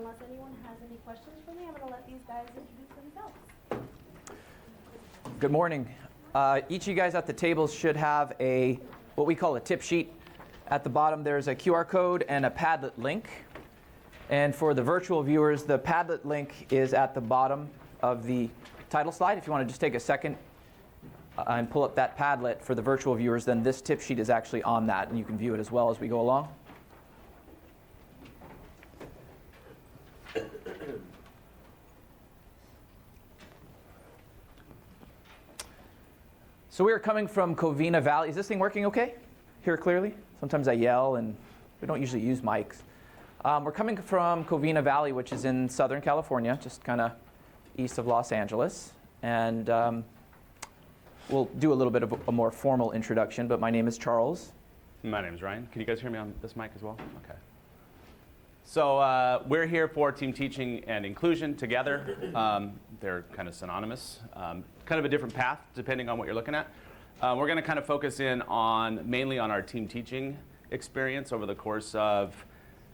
unless anyone has any questions for me, I'm going to let these guys introduce themselves. Good morning. Each of you guys at the tables should have what we call a tip sheet. At the bottom there's a QR code and a Padlet link. And for the virtual viewers, the Padlet link is at the bottom of the title slide. If you want to just take a second and pull up that Padlet for the virtual viewers, then this tip sheet is actually on that, and you can view it as well as we go along. So we are coming from Covina Valley. Is this thing working okay? Hear it clearly? Sometimes I yell, and we don't usually use mics. We're coming from Covina Valley, which is in Southern California, just kind of east of Los Angeles. And we'll do a little bit of a more formal introduction, but my name is Charles. My name is Ryan. Can you guys hear me on this mic as well? Okay. So we're here for team teaching and inclusion together. They're kind of synonymous, kind of a different path depending on what you're looking at. We're going to kind of focus in mainly on our team teaching experience over the course of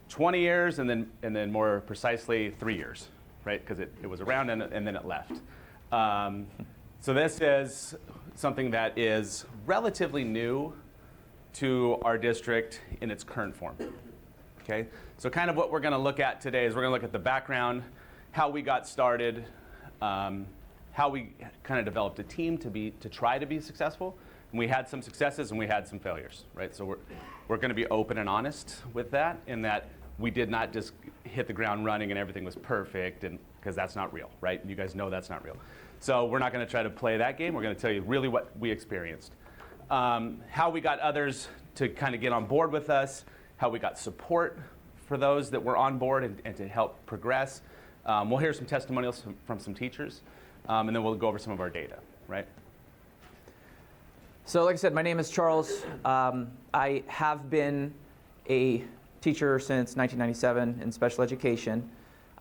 20 years and then more precisely 3 years, right? Because it was around and then it left. So this is something that is relatively new to our district in its current form. Okay, so kind of what we're going to look at today is we're going to look at the background, how we got started, how we kind of developed a team to try to be successful. And we had some successes and we had some failures, right? So we're going to be open and honest with that, in that we did not just hit the ground running and everything was perfect, and because that's not real, right? You guys know that's not real. So we're not going to try to play that game. We're going to tell you really what we experienced, how we got others to kind of get on board with us, how we got support for those that were on board and to help progress. We'll hear some testimonials from some teachers, and then we'll go over some of our data, right? So like I said, my name is Charles. I have been a teacher since 1997 in special education.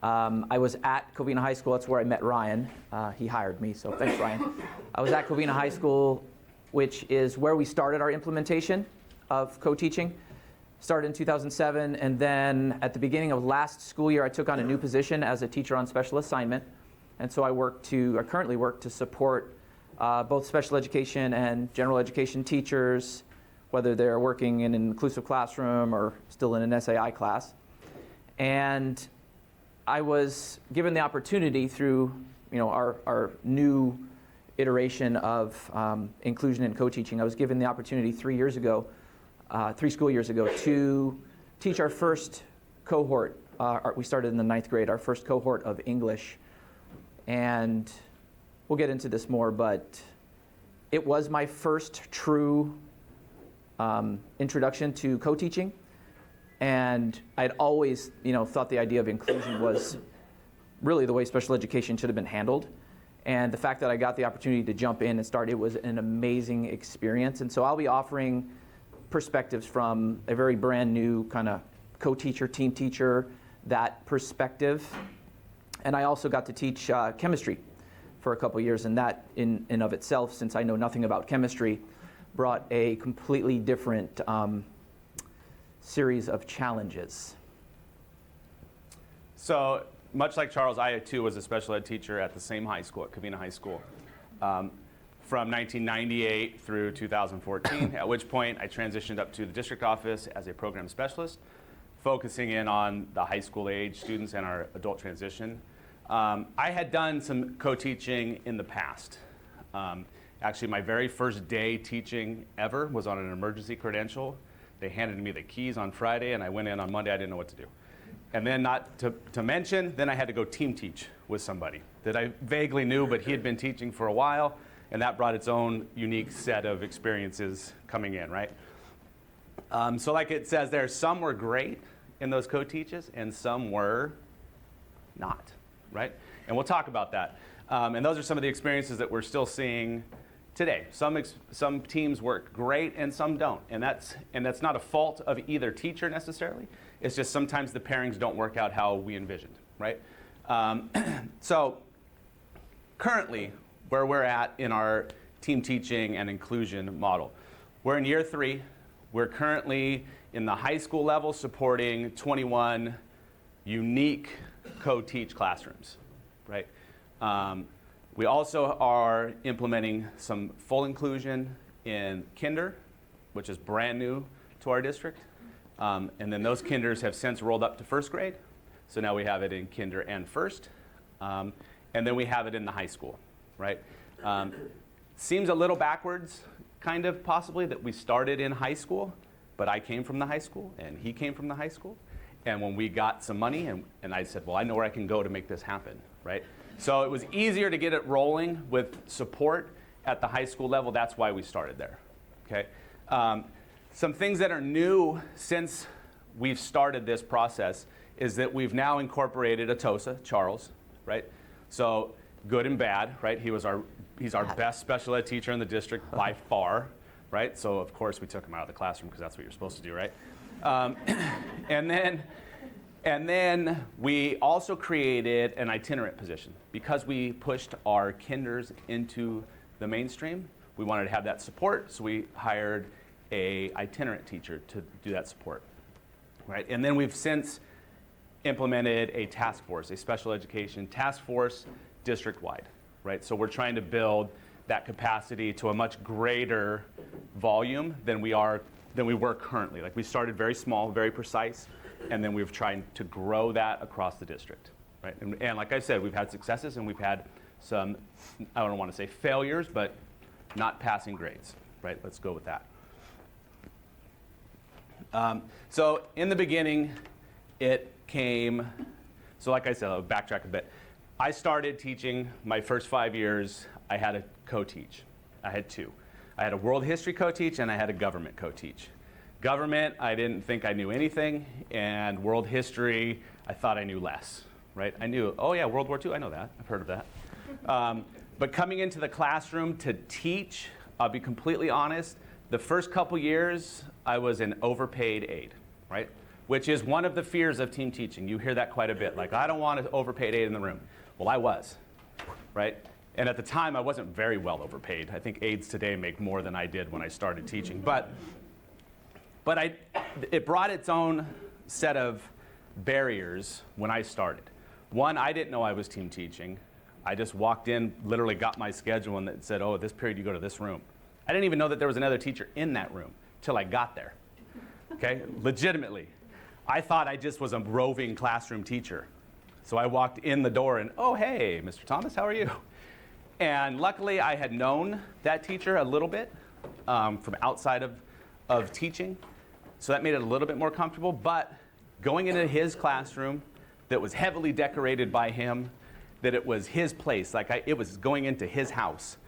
I was at Covina High School. That's where I met Ryan. He hired me, so thanks, Ryan. I was at Covina High School, which is where we started our implementation of co-teaching. Started in 2007, and then at the beginning of last school year, I took on a new position as a teacher on special assignment. And so I currently work to support both special education and general education teachers, whether they're working in an inclusive classroom or still in an SAI class. And I was given the opportunity through our new iteration of inclusion and co-teaching. I was given the opportunity 3 school years ago, to teach our first cohort. We started in the 9th grade, our first cohort of English. And we'll get into this more, but it was my first true introduction to co-teaching. And I'd always thought the idea of inclusion was really the way special education should have been handled. And the fact that I got the opportunity to jump in and start, it was an amazing experience. And so I'll be offering perspectives from a very brand new kind of co-teacher, team teacher, that perspective. And I also got to teach chemistry for a couple years, and that in of itself, since I know nothing about chemistry, brought a completely different series of challenges. So much like Charles, I too was a special ed teacher at the same high school, at Covina High School, from 1998 through 2014, at which point I transitioned up to the district office as a program specialist, focusing in on the high school age students and our adult transition. I had done some co-teaching in the past. Actually, my very first day teaching ever was on an emergency credential. They handed me the keys on Friday, and I went in on Monday. I didn't know what to do. And then, not to mention, then I had to go team teach with somebody that I vaguely knew, but he had been teaching for a while, and that brought its own unique set of experiences coming in, right? So like it says there, some were great in those co-teaches, and some were not, right? And we'll talk about that. And those are some of the experiences that we're still seeing today. Some teams work great and some don't. And that's not a fault of either teacher necessarily. It's just sometimes the pairings don't work out how we envisioned, right? So currently, where we're at in our team teaching and inclusion model, we're in year 3. We're currently in the high school level supporting 21 unique co-teach classrooms, right? We also are implementing some full inclusion in kinder, which is brand new to our district. And then those kinders have since rolled up to first grade. So now we have it in kinder and first. And then we have it in the high school, right? Seems a little backwards, kind of possibly, that we started in high school, but I came from the high school and he came from the high school. And when we got some money, and I said, well, I know where I can go to make this happen, right? So it was easier to get it rolling with support at the high school level. That's why we started there, okay? Some things that are new since we've started this process is that we've now incorporated a TOSA, Charles, right? So good and bad, right? He's our best special ed teacher in the district by far, right? So of course we took him out of the classroom because that's what you're supposed to do, right? And then we also created an itinerant position. Because we pushed our kinders into the mainstream, we wanted to have that support, so we hired a itinerant teacher to do that support, right? And then we've since implemented a task force, a special education task force district-wide, right? So we're trying to build that capacity to a much greater volume than we were currently. Like we started very small, very precise, and then we've tried to grow that across the district, right? And like I said, we've had successes and we've had some, I don't want to say failures, but not passing grades, right? Let's go with that. So in the beginning, it came, so like I said, I'll backtrack a bit. I started teaching my first 5 years, I had a co-teach. I had two. I had a world history co-teach and I had a government co-teach. Government, I didn't think I knew anything, and world history, I thought I knew less, right? I knew, oh yeah, World War II, I know that, I've heard of that. But coming into the classroom to teach, I'll be completely honest, the first couple years, I was an overpaid aide, right? Which is one of the fears of team teaching. You hear that quite a bit, like, I don't want an overpaid aide in the room. Well, I was, right? And at the time, I wasn't very well overpaid. I think aides today make more than I did when I started teaching. But it brought its own set of barriers when I started. One, I didn't know I was team teaching. I just walked in, literally got my schedule, and it said, oh, this period you go to this room. I didn't even know that there was another teacher in that room till I got there, okay? Legitimately. I thought I just was a roving classroom teacher. So I walked in the door and, oh, hey, Mr. Thomas, how are you? And luckily, I had known that teacher a little bit from outside of teaching. So that made it a little bit more comfortable. But going into his classroom that was heavily decorated by him, that it was his place, like it was going into his house,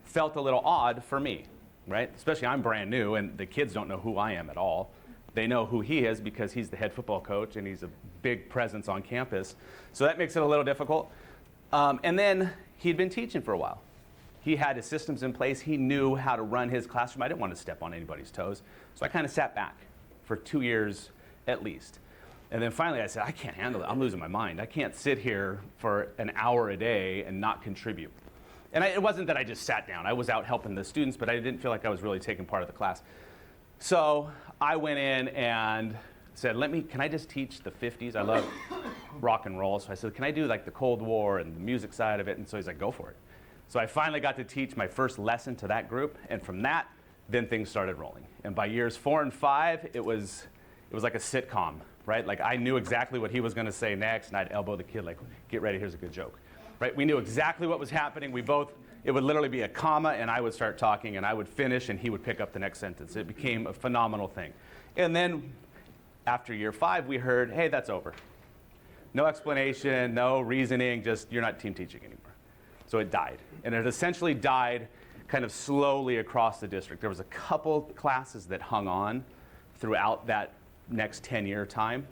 felt a little odd for me, right? Especially I'm brand new and the kids don't know who I am at all. They know who he is because he's the head football coach and he's a big presence on campus. So that makes it a little difficult. And then he'd been teaching for a while. He had his systems in place. He knew how to run his classroom. I didn't want to step on anybody's toes. So I kind of sat back for 2 years at least. And then finally I said, I can't handle it. I'm losing my mind. I can't sit here for an hour a day and not contribute. And it wasn't that I just sat down. I was out helping the students, but I didn't feel like I was really taking part of the class. So I went in and said, can I just teach the 50s? I love rock and roll. So I said, can I do like the Cold War and the music side of it? And so he's like, go for it. So I finally got to teach my first lesson to that group. And from that, then things started rolling. And by years 4 and 5, it was like a sitcom, right? Like I knew exactly what he was going to say next, and I'd elbow the kid like, get ready, here's a good joke, right? We knew exactly what was happening. It would literally be a comma, and I would start talking, and I would finish, and he would pick up the next sentence. It became a phenomenal thing. And then after year 5, we heard, hey, that's over. No explanation, no reasoning, just you're not team teaching anymore. So it died. And it essentially died kind of slowly across the district. There was a couple classes that hung on throughout that next 10-year time.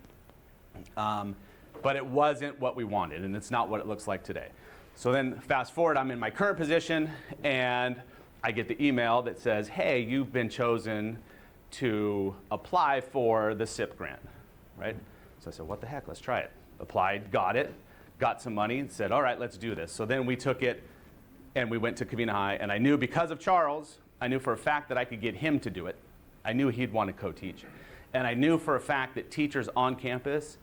But it wasn't what we wanted, and it's not what it looks like today. So then fast forward, I'm in my current position, and I get the email that says, hey, you've been chosen to apply for the SIP grant, right? So I said, what the heck, let's try it. Applied, got it, got some money, and said, all right, let's do this. So then we took it, and we went to Covina High, and I knew because of Charles, I knew for a fact that I could get him to do it. I knew he'd want to co-teach. And I knew for a fact that teachers on campus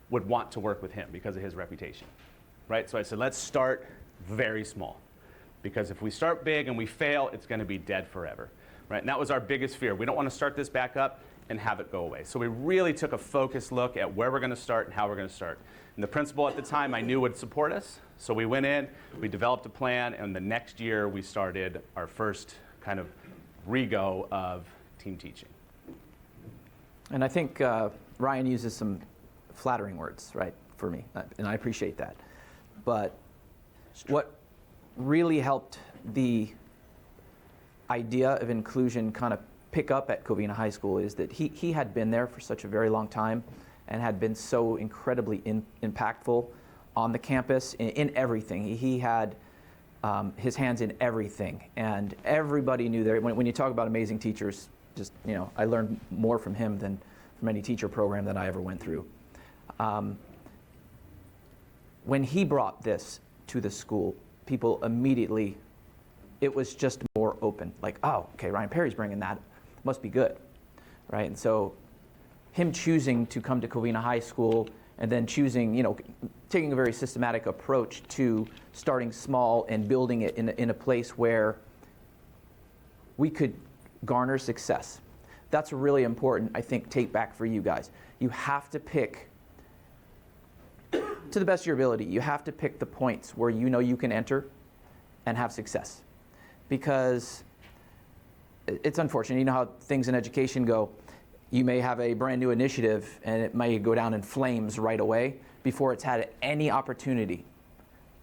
would want to work with him because of his reputation, right? So I said, let's start very small, because if we start big and we fail, it's going to be dead forever, right? And that was our biggest fear. We don't want to start this back up and have it go away. So we really took a focused look at where we're going to start and how we're going to start. And the principal at the time I knew would support us. So we went in, we developed a plan, and the next year we started our first kind of re-go of team teaching. And I think Ryan uses some flattering words, right, for me, and I appreciate that. But what really helped the idea of inclusion kind of pick up at Covina High School is that he had been there for such a very long time and had been so incredibly impactful on the campus in everything. He had his hands in everything, and everybody knew that. When you talk about amazing teachers, just, I learned more from him than from any teacher program that I ever went through. When he brought this to the school, people immediately, it was just more open. Like, oh, okay, Ryan Perry's bringing that, must be good, right? And so him choosing to come to Covina High School and then choosing, taking a very systematic approach to starting small and building it in a place where we could garner success. That's a really important, I think, take back for you guys. You have to pick, to the best of your ability, you have to pick the points where you can enter and have success. Because it's unfortunate, you know how things in education go. You may have a brand new initiative and it may go down in flames right away before it's had any opportunity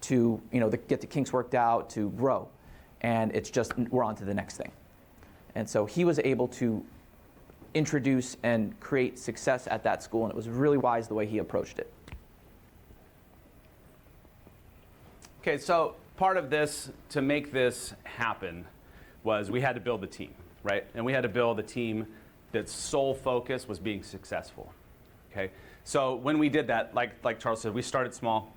to, get the kinks worked out, to grow. And it's just, we're on to the next thing. And so he was able to introduce and create success at that school, and it was really wise the way he approached it. Okay, so part of this, to make this happen, was we had to build the team, right? And we had to build a team that's sole focus was being successful, okay? So when we did that, like Charles said, we started small.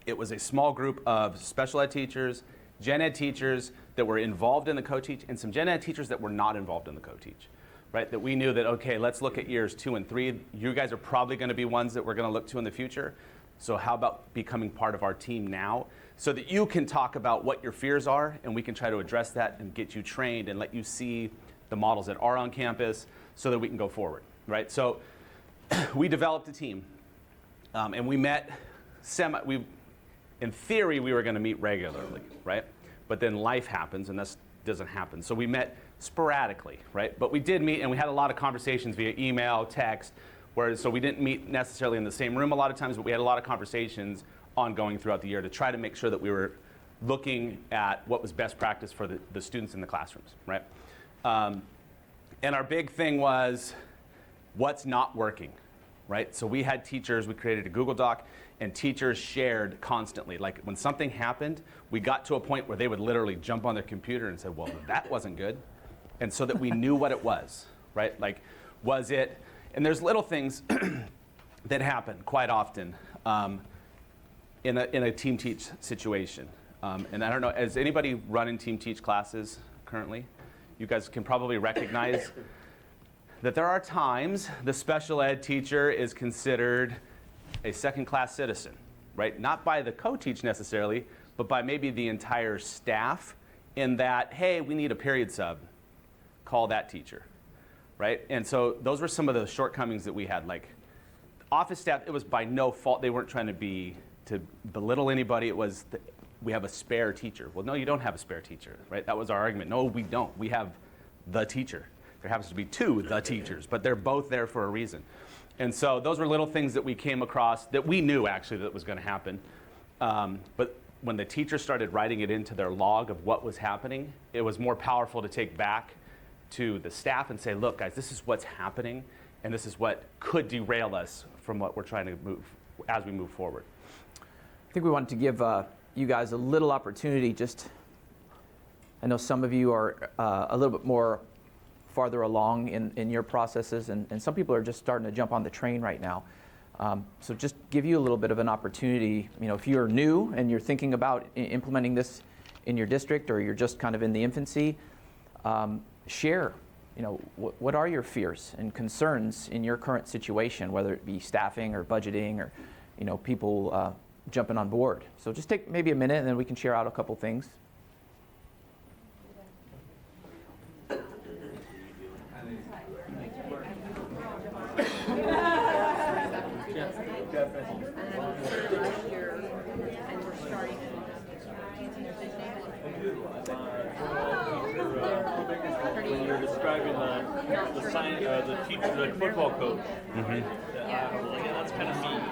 It was a small group of special ed teachers, gen ed teachers that were involved in the co-teach, and some gen ed teachers that were not involved in the co-teach, right? That we knew that, okay, let's look at years 2 and 3. You guys are probably going to be ones that we're going to look to in the future. So how about becoming part of our team now so that you can talk about what your fears are, and we can try to address that and get you trained and let you see the models that are on campus so that we can go forward, right? So we developed a team, and we met in theory, we were going to meet regularly, right? But then life happens, and this doesn't happen. So we met sporadically, right? But we did meet, and we had a lot of conversations via email, text, so we didn't meet necessarily in the same room a lot of times, but we had a lot of conversations ongoing throughout the year to try to make sure that we were looking at what was best practice for the students in the classrooms, right? And our big thing was what's not working, right? So we had teachers, we created a Google Doc, and teachers shared constantly. Like when something happened, we got to a point where they would literally jump on their computer and say, well, that wasn't good. And so that we knew what it was, right? Like, was it, and there's little things that happen quite often in a team teach situation. And I don't know, has anybody run in team teach classes currently? You guys can probably recognize that there are times the special ed teacher is considered a second-class citizen, right? Not by the co-teach necessarily, but by maybe the entire staff in that, hey, we need a period sub, call that teacher, right? And so those were some of the shortcomings that we had. Like office staff, it was by no fault. They weren't trying to belittle anybody. It was, we have a spare teacher. Well, no, you don't have a spare teacher, right? That was our argument. No, we don't. We have the teacher. There happens to be 2 the teachers, but they're both there for a reason. And so those were little things that we came across that we knew actually that was going to happen. But when the teachers started writing it into their log of what was happening, it was more powerful to take back to the staff and say, look, guys, this is what's happening, and this is what could derail us from what we're trying to move as we move forward. I think we wanted to give you guys a little opportunity. I know some of you are a little bit more farther along in your processes, and some people are just starting to jump on the train right now. So just give you a little bit of an opportunity. If you're new and you're thinking about implementing this in your district, or you're just kind of in the infancy, share what are your fears and concerns in your current situation, whether it be staffing or budgeting or, people jumping on board. So just take maybe a minute and then we can share out a couple things. When you're describing the sign, the teacher, the football coach. Yeah, that's kind of me.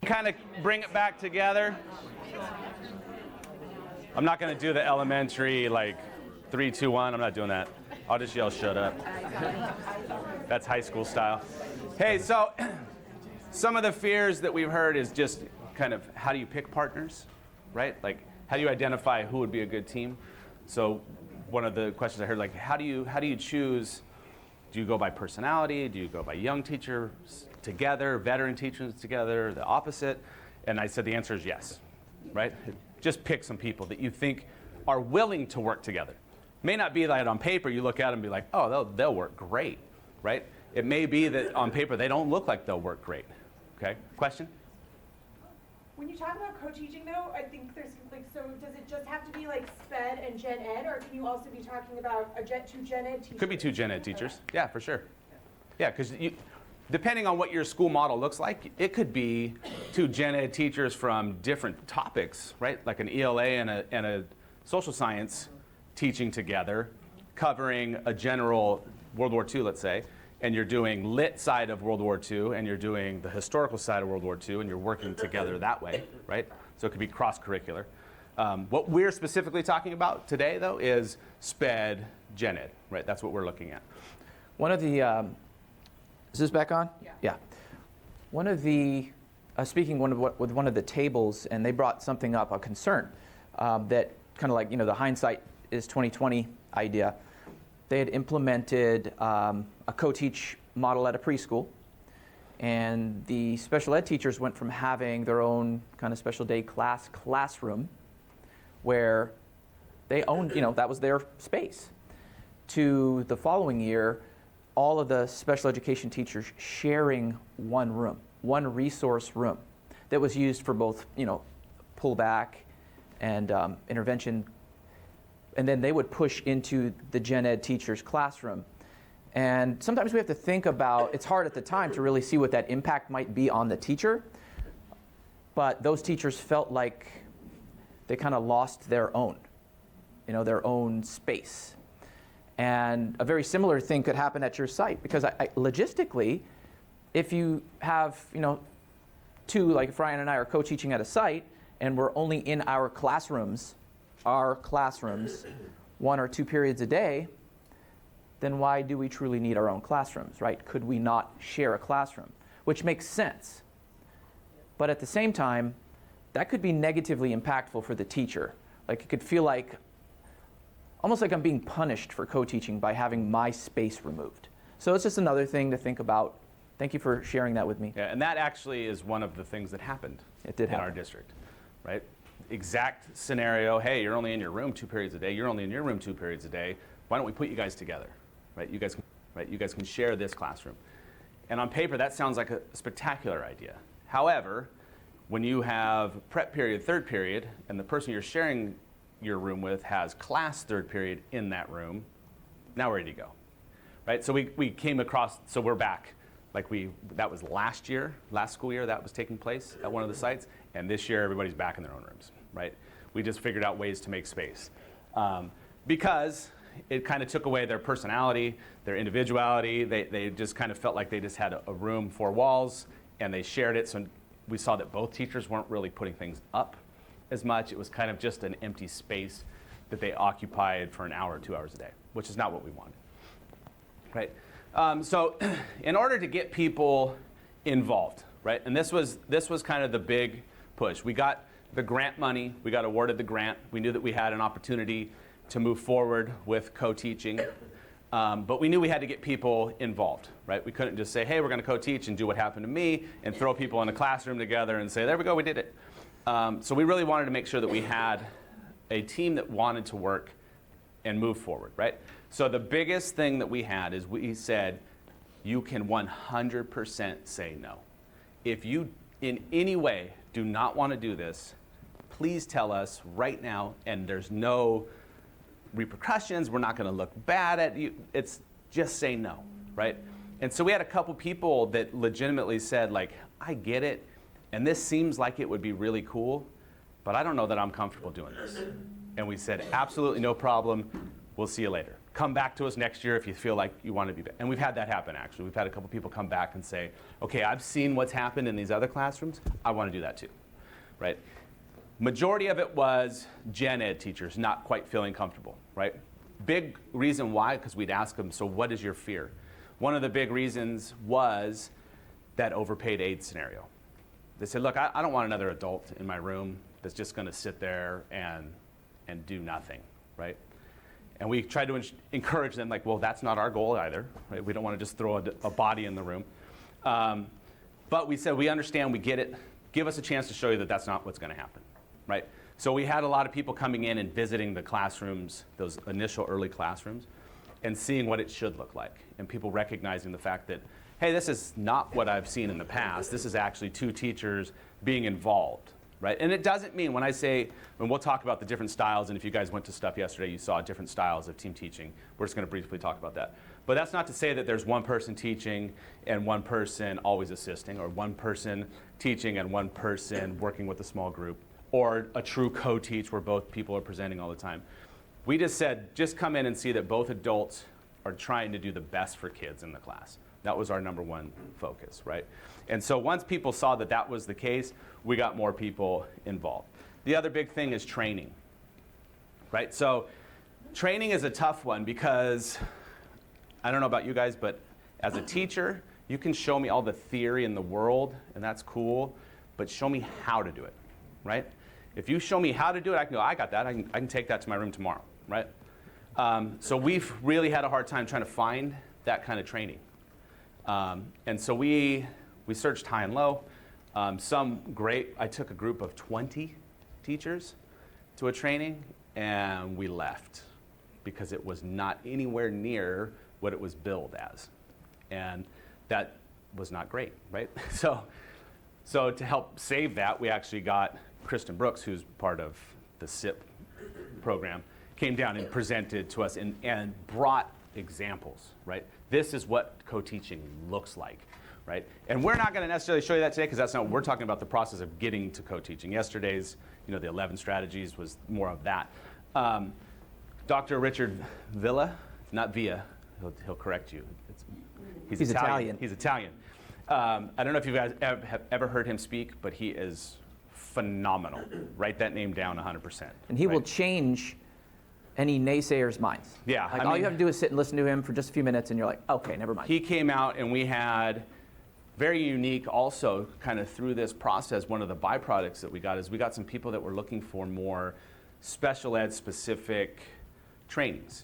kind of bring it back together. I'm not going to do the elementary, like, 3, 2, 1. I'm not doing that. I'll just yell, shut up. That's high school style. Hey, so some of the fears that we've heard is just kind of how do you pick partners, right? Like, how do you identify who would be a good team? So one of the questions I heard, like, how do you choose? Do you go by personality? Do you go by young teachers together, veteran teachers together, the opposite? And I said the answer is yes, right? Just pick some people that you think are willing to work together. May not be that on paper you look at them and be like, oh, they'll work great, right? It may be that on paper they don't look like they'll work great. Okay, question? When you talk about co-teaching though, I think there's like, so does it just have to be like SPED and Gen Ed, or can you also be talking about two Gen Ed teachers? Could be 2 Gen Ed teachers. Yeah, for sure. Yeah, because depending on what your school model looks like, it could be 2 Gen Ed teachers from different topics, right? Like an ELA and a social science teaching together, covering a general World War II, let's say, and you're doing lit side of World War II, and you're doing the historical side of World War II, and you're working together that way, right? So it could be cross-curricular. What we're specifically talking about today, though, is SPED Gen Ed, right? That's what we're looking at. One of the, is this back on? Yeah. One of the, speaking with one of the tables, and they brought something up, a concern, that kind of like, the hindsight is 2020 idea. They had implemented a co-teach model at a preschool, and the special ed teachers went from having their own kind of special day classroom where they owned, that was their space, to the following year, all of the special education teachers sharing one room, one resource room that was used for both, pullback and intervention. And then they would push into the Gen Ed teacher's classroom. And sometimes we have to think about, it's hard at the time to really see what that impact might be on the teacher, but those teachers felt like they kind of lost their own, their own space. And a very similar thing could happen at your site, because logistically, if you have, 2, like Brian and I are co-teaching at a site, and we're only in our classrooms, 1 or 2 periods a day, then why do we truly need our own classrooms, right? Could we not share a classroom? Which makes sense. But at the same time, that could be negatively impactful for the teacher. Like, it could feel like, almost like I'm being punished for co-teaching by having my space removed. So it's just another thing to think about. Thank you for sharing that with me. Yeah, and that actually is one of the things that happened in our district, right? Exact scenario, hey, you're only in your room 2 periods a day, you're only in your room 2 periods a day, why don't we put you guys together, right? You guys can share this classroom. And on paper, that sounds like a spectacular idea. However, when you have prep period, 3rd period, and the person you're sharing your room with has class 3rd period in that room, now we're ready to go, right? So we came across, so we're back. That was last school year that was taking place at one of the sites, and this year everybody's back in their own rooms, right? We just figured out ways to make space. Because it kind of took away their personality, their individuality. They just kind of felt like they just had a room, 4 walls, and they shared it. So we saw that both teachers weren't really putting things up as much. It was kind of just an empty space that they occupied for an hour or 2 hours a day, which is not what we wanted, right? So in order to get people involved, right? And this was kind of the big push. We got the grant money. We got awarded the grant. We knew that we had an opportunity to move forward with co-teaching. But we knew we had to get people involved, right? We couldn't just say, hey, we're going to co-teach and do what happened to me and throw people in a classroom together and say, there we go, we did it. So we really wanted to make sure that we had a team that wanted to work and move forward, right? So the biggest thing that we had is we said, you can 100% say no. If you in any way do not want to do this, please tell us right now, and there's no repercussions, we're not going to look bad at you, it's just say no, right? And so we had a couple people that legitimately said, like, I get it, and this seems like it would be really cool, but I don't know that I'm comfortable doing this. And we said, absolutely no problem, we'll see you later, come back to us next year if you feel like you want to be back. And we've had that happen, actually. We've had a couple people come back and say, okay, I've seen what's happened in these other classrooms. I want to do that too, right? Majority of it was gen ed teachers not quite feeling comfortable, right? Big reason why, because we'd ask them, so what is your fear? One of the big reasons was that overpaid aid scenario. They said, look, I don't want another adult in my room that's just going to sit there and do nothing, right? And we tried to encourage them, like, well, that's not our goal either, right? We don't want to just throw a body in the room. But we said, we understand, we get it. Give us a chance to show you that that's not what's going to happen, right? So we had a lot of people coming in and visiting the classrooms, those initial early classrooms, and seeing what it should look like. And people recognizing the fact that, hey, this is not what I've seen in the past. This is actually two teachers being involved. Right? And it doesn't mean, when I say, and we'll talk about the different styles, and if you guys went to stuff yesterday, you saw different styles of team teaching. We're just going to briefly talk about that. But that's not to say that there's one person teaching and one person always assisting, or one person teaching and one person working with a small group, or a true co-teach where both people are presenting all the time. We just said, just come in and see that both adults are trying to do the best for kids in the class. That was our number one focus, right? And so once people saw that that was the case, we got more people involved. The other big thing is training, right? So training is a tough one because, I don't know about you guys, but as a teacher, you can show me all the theory in the world, and that's cool, but show me how to do it, right? If you show me how to do it, I can go, I got that. I can take that to my room tomorrow, right? So we've really had a hard time trying to find that kind of training. And so we searched high and low. Some great. I took a group of 20 teachers to a training, and we left because it was not anywhere near what it was billed as. And that was not great, right? So to help save that, we actually got Kristen Brooks, who's part of the SIP program, came down and presented to us and brought examples, right? This is what co-teaching looks like, right? And we're not going to necessarily show you that today because that's not what we're talking about, the process of getting to co-teaching. Yesterday's, the 11 strategies was more of that. Dr. Richard Villa, not Villa, he'll correct you. He's Italian. He's Italian. I don't know if you guys have ever heard him speak, but he is phenomenal. Write that name down 100%. And he will change any naysayer's minds. Yeah. Like all you have to do is sit and listen to him for just a few minutes and you're like, okay, never mind. He came out and we had very unique also kind of through this process, one of the byproducts that we got is we got some people that were looking for more special ed specific trainings,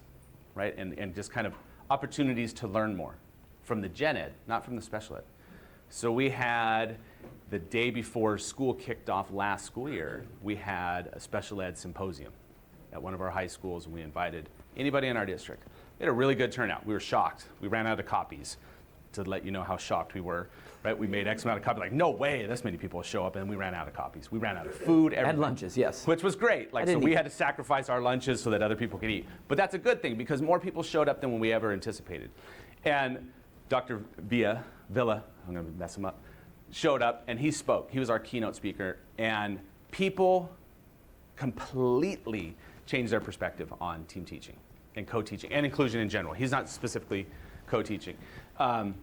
right? And just kind of opportunities to learn more from the gen ed, not from the special ed. So we had the day before school kicked off last school year, we had a special ed symposium at one of our high schools, and we invited anybody in our district. We had a really good turnout. We were shocked. We ran out of copies to let you know how shocked we were, right? We made X amount of copies, like, no way this many people will show up, and we ran out of copies. We ran out of food, everything. And lunches, yes. Which was great. Like, so we had to sacrifice our lunches so that other people could eat. But that's a good thing because more people showed up than we ever anticipated. And Dr. Villa, I'm gonna mess him up, showed up and he spoke. He was our keynote speaker, and people completely changed their perspective on team teaching and co-teaching and inclusion in general. He's not specifically co-teaching. And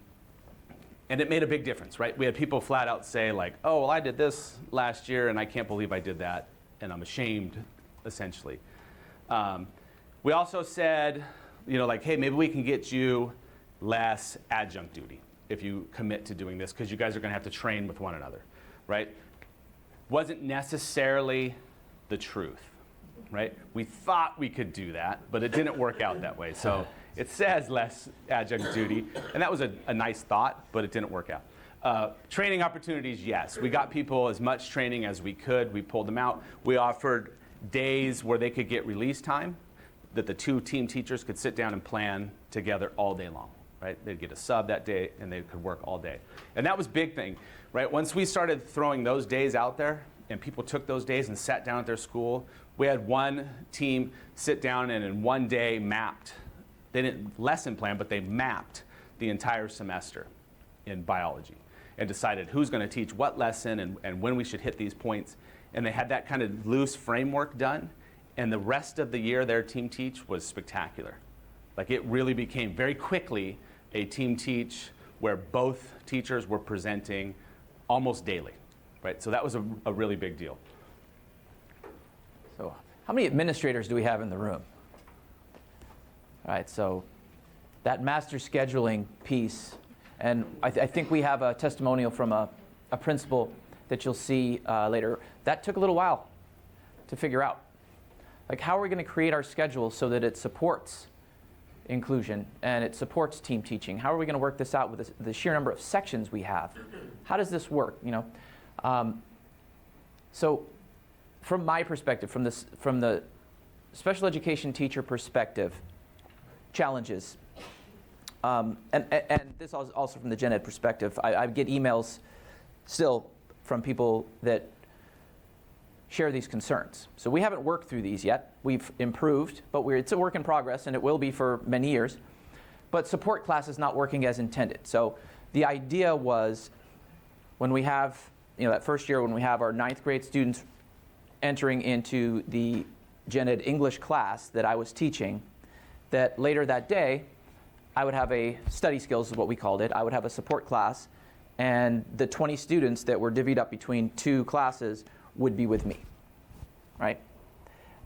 it made a big difference, right? We had people flat out say like, oh, well, I did this last year and I can't believe I did that and I'm ashamed, essentially. We also said, like, hey, maybe we can get you less adjunct duty if you commit to doing this because you guys are gonna have to train with one another, right? Wasn't necessarily the truth, right? We thought we could do that, but it didn't work out that way. So it says less adjunct duty, and that was a nice thought, but it didn't work out. Training opportunities, yes. We got people as much training as we could. We pulled them out. We offered days where they could get release time, that the two team teachers could sit down and plan together all day long, right? They'd get a sub that day, and they could work all day. And that was a big thing, right? Once we started throwing those days out there, and people took those days and sat down at their school, we had one team sit down and in one day mapped. They didn't lesson plan, but they mapped the entire semester in biology and decided who's going to teach what lesson and when we should hit these points. And they had that kind of loose framework done. And the rest of the year, their team teach was spectacular. Like it really became very quickly a team teach where both teachers were presenting almost daily, right? So that was a really big deal. So how many administrators do we have in the room? All right, so that master scheduling piece, and I think we have a testimonial from a principal that you'll see later. That took a little while to figure out. Like, how are we going to create our schedule so that it supports inclusion and it supports team teaching? How are we going to work this out with the sheer number of sections we have? How does this work? You know, so from my perspective, from the special education teacher perspective, challenges, and this is also from the gen ed perspective. I get emails still from people that share these concerns. So we haven't worked through these yet. We've improved, but it's a work in progress, and it will be for many years. But support class is not working as intended. So the idea was, when we have, that first year when we have our 9th grade students entering into the gen ed English class that I was teaching, that later that day, I would have a study skills is what we called it. I would have a support class, and the 20 students that were divvied up between 2 classes would be with me, right?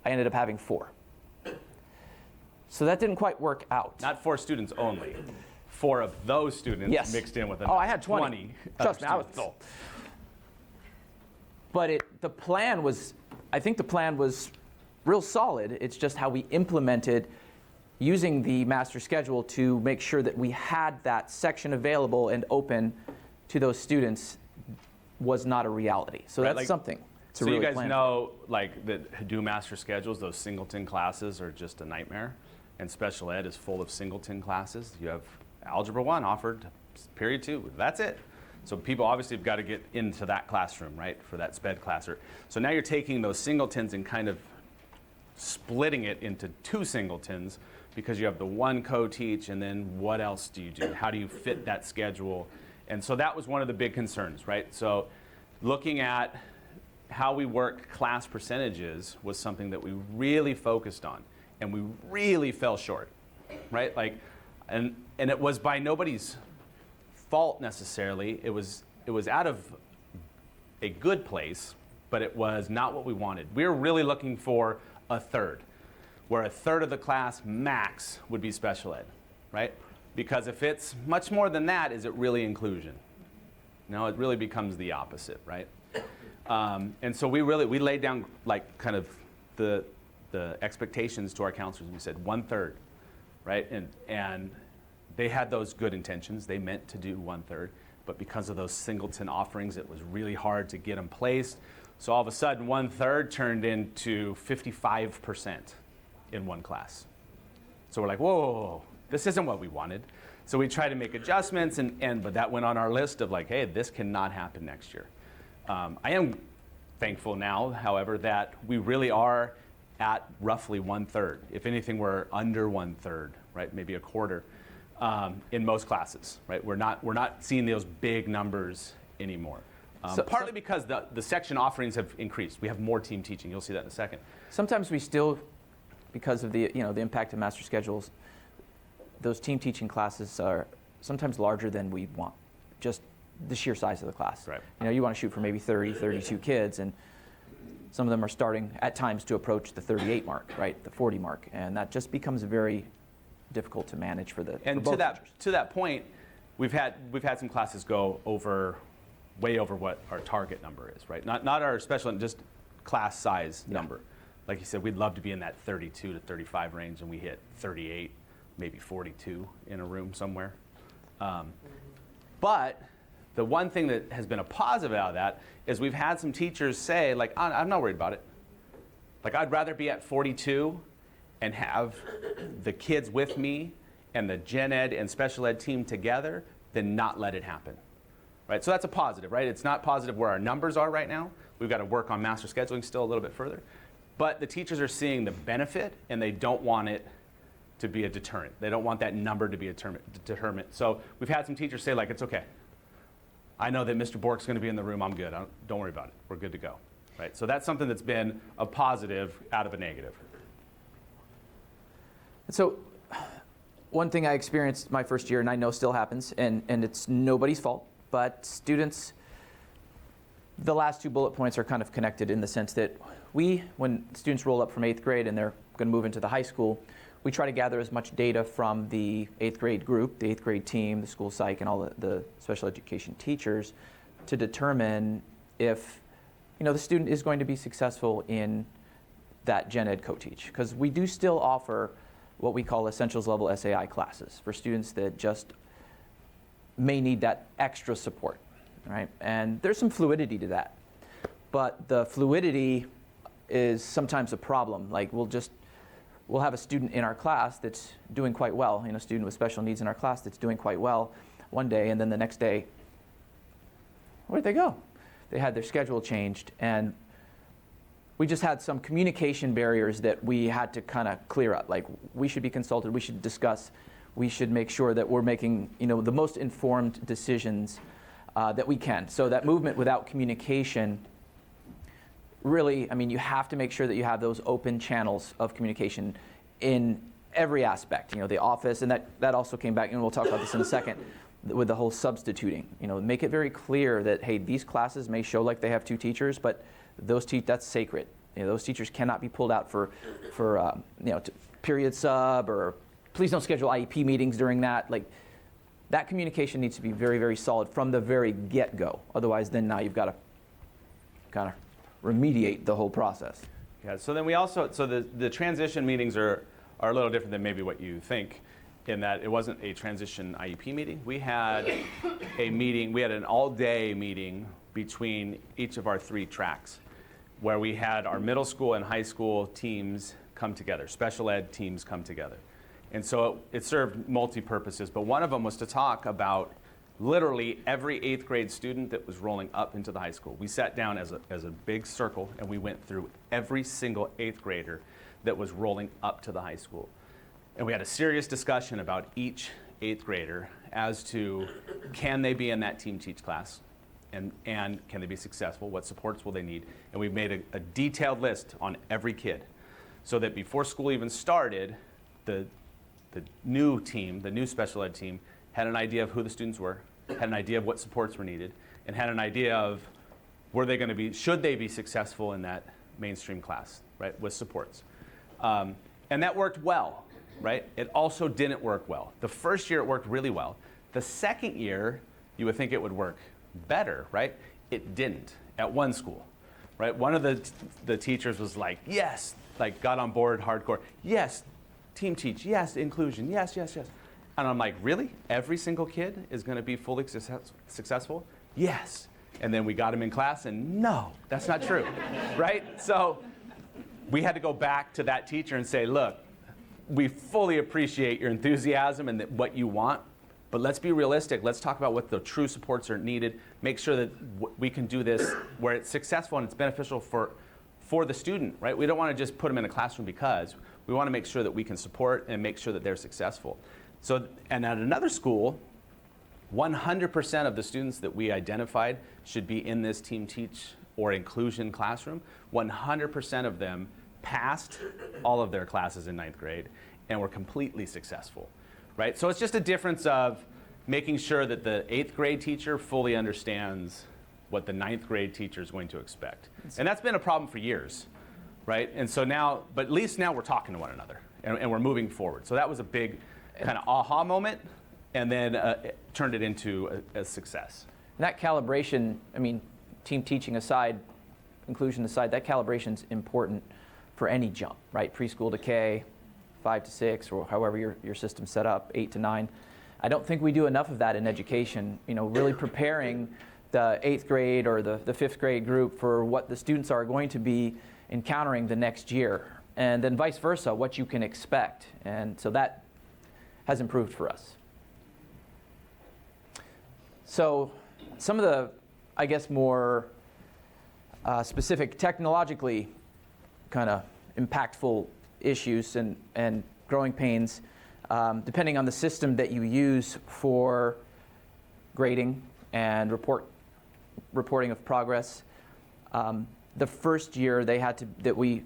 I ended up having 4. So that didn't quite work out. Not 4 students only. 4 of those students Yes. mixed in with Oh, I had 20. Trust me, I was students. full. But I think the plan was real solid. It's just how we implemented using the master schedule to make sure that we had that section available and open to those students was not a reality. So Right, that's like- something to So really you guys plan know, like, that do master schedules, those singleton classes are just a nightmare. And special ed is full of singleton classes. You have Algebra 1 offered, period 2, that's it. So people obviously have got to get into that classroom, right, for that sped class. So now you're taking those singletons and kind of splitting it into 2 singletons, because you have the one co-teach, and then what else do you do? How do you fit that schedule? And so that was one of the big concerns, right? So looking at how we work class percentages was something that we really focused on, and we really fell short, right? Like, and it was by nobody's fault necessarily. It was out of a good place, but it was not what we wanted. We were really looking for a third, where a third of the class max would be special ed, right? Because if it's much more than that, is it really inclusion? No, it really becomes the opposite, right? And so we laid down like kind of the expectations to our counselors. We said 1/3, right? And they had those good intentions. They meant to do 1/3, but because of those singleton offerings, it was really hard to get them placed. So all of a sudden, 1/3 turned into 55% in one class. So we're like, whoa, this isn't what we wanted. So we tried to make adjustments, but that went on our list of like, hey, this cannot happen next year. I am thankful now, however, that we really are at roughly 1/3. If anything, we're under 1/3, right? Maybe a quarter in most classes, right? We're not seeing those big numbers anymore. Partly because the section offerings have increased. We have more team teaching. You'll see that in a second. Sometimes we still, because of the impact of master schedules, those team teaching classes are sometimes larger than we want, just the sheer size of the class. Right. You want to shoot for maybe 30, 32 kids, and some of them are starting at times to approach the 38 mark, right, the 40 mark, and that just becomes very difficult to manage for And both to teachers. that point, we've had some classes go way over what our target number is, right? Not our special, just class size number. Like you said, we'd love to be in that 32 to 35 range, and we hit 38, maybe 42 in a room somewhere. But the one thing that has been a positive out of that is we've had some teachers say, like, I'm not worried about it. Like, I'd rather be at 42 and have the kids with me and the gen ed and special ed team together than not let it happen. Right? So that's a positive, right? It's not positive where our numbers are right now. We've got to work on master scheduling still a little bit further. But the teachers are seeing the benefit, and they don't want it to be a deterrent. They don't want that number to be a deterrent. So we've had some teachers say, like, it's okay. I know that Mr. Bourque's going to be in the room. I'm good. Don't worry about it. We're good to go. Right? So that's something that's been a positive out of a negative. And so one thing I experienced my first year, and I know still happens, and it's nobody's fault, but students, the last two bullet points are kind of connected in the sense that when students roll up from 8th grade and they're going to move into the high school, we try to gather as much data from the 8th grade group, the 8th grade team, the school psych, and all the special education teachers to determine if the student is going to be successful in that gen ed co-teach. Because we do still offer what we call essentials level SAI classes for students that just may need that extra support, right? And there's some fluidity to that. But the fluidity is sometimes a problem. Like we'll have a student in our class that's doing quite well, a student with special needs in our class that's doing quite well one day, and then the next day, where'd they go? They had their schedule changed, and we just had some communication barriers that we had to kind of clear up. Like, we should be consulted, we should discuss, we should make sure that we're making the most informed decisions that we can. So that movement without communication, really, you have to make sure that you have those open channels of communication in every aspect. The office, and that also came back, and we'll talk about this in a second, with the whole substituting. Make it very clear that, hey, these classes may show like they have two teachers, but that's sacred. Those teachers cannot be pulled out for period sub, or please don't schedule IEP meetings during that. Like, that communication needs to be very, very solid from the very get-go. Otherwise, then now you've got to kind of remediate the whole process. Yeah, so then the transition meetings are a little different than maybe what you think, in that it wasn't a transition IEP meeting. We had an all-day meeting between each of our 3 tracks, where we had our middle school and high school teams come together, special ed teams come together. And so it served multi-purposes, but one of them was to talk about literally every 8th grade student that was rolling up into the high school. We sat down as a big circle, and we went through every single 8th grader that was rolling up to the high school. And we had a serious discussion about each 8th grader as to, can they be in that team teach class? And can they be successful? What supports will they need? And we made a detailed list on every kid, so that before school even started, the new team, the new special ed team, had an idea of who the students were, had an idea of what supports were needed, and had an idea of should they be successful in that mainstream class, right, with supports. And that worked well, right? It also didn't work well. The first year it worked really well. The second year, you would think it would work better, right? It didn't at one school, right? One of the teachers was like, yes, like got on board hardcore. Yes, team teach. Yes, inclusion. Yes, yes, yes. And I'm like, really? Every single kid is going to be fully successful? Yes. And then we got him in class, and no, that's not true, right? So we had to go back to that teacher and say, look, we fully appreciate your enthusiasm and what you want, but let's be realistic. Let's talk about what the true supports are needed. Make sure that we can do this where it's successful and it's beneficial for the student, right? We don't want to just put them in a classroom because. We want to make sure that we can support and make sure that they're successful. So, and at another school, 100% of the students that we identified should be in this team teach or inclusion classroom. 100% of them passed all of their classes in 9th grade and were completely successful, right? So it's just a difference of making sure that the 8th grade teacher fully understands what the 9th grade teacher is going to expect. And that's been a problem for years, right? And so now, but at least now we're talking to one another and we're moving forward. So that was a big kind of aha moment, and then it turned it into a success. And that calibration, team teaching aside, inclusion aside, that calibration is important for any jump, right? Preschool to K, 5 to 6, or however your system's set up, 8 to 9. I don't think we do enough of that in education, really preparing the 8th grade or the 5th grade group for what the students are going to be encountering the next year, and then vice versa, what you can expect. And so that has improved for us. So some of the, I guess, more specific technologically kind of impactful issues and growing pains, depending on the system that you use for grading and reporting of progress. The first year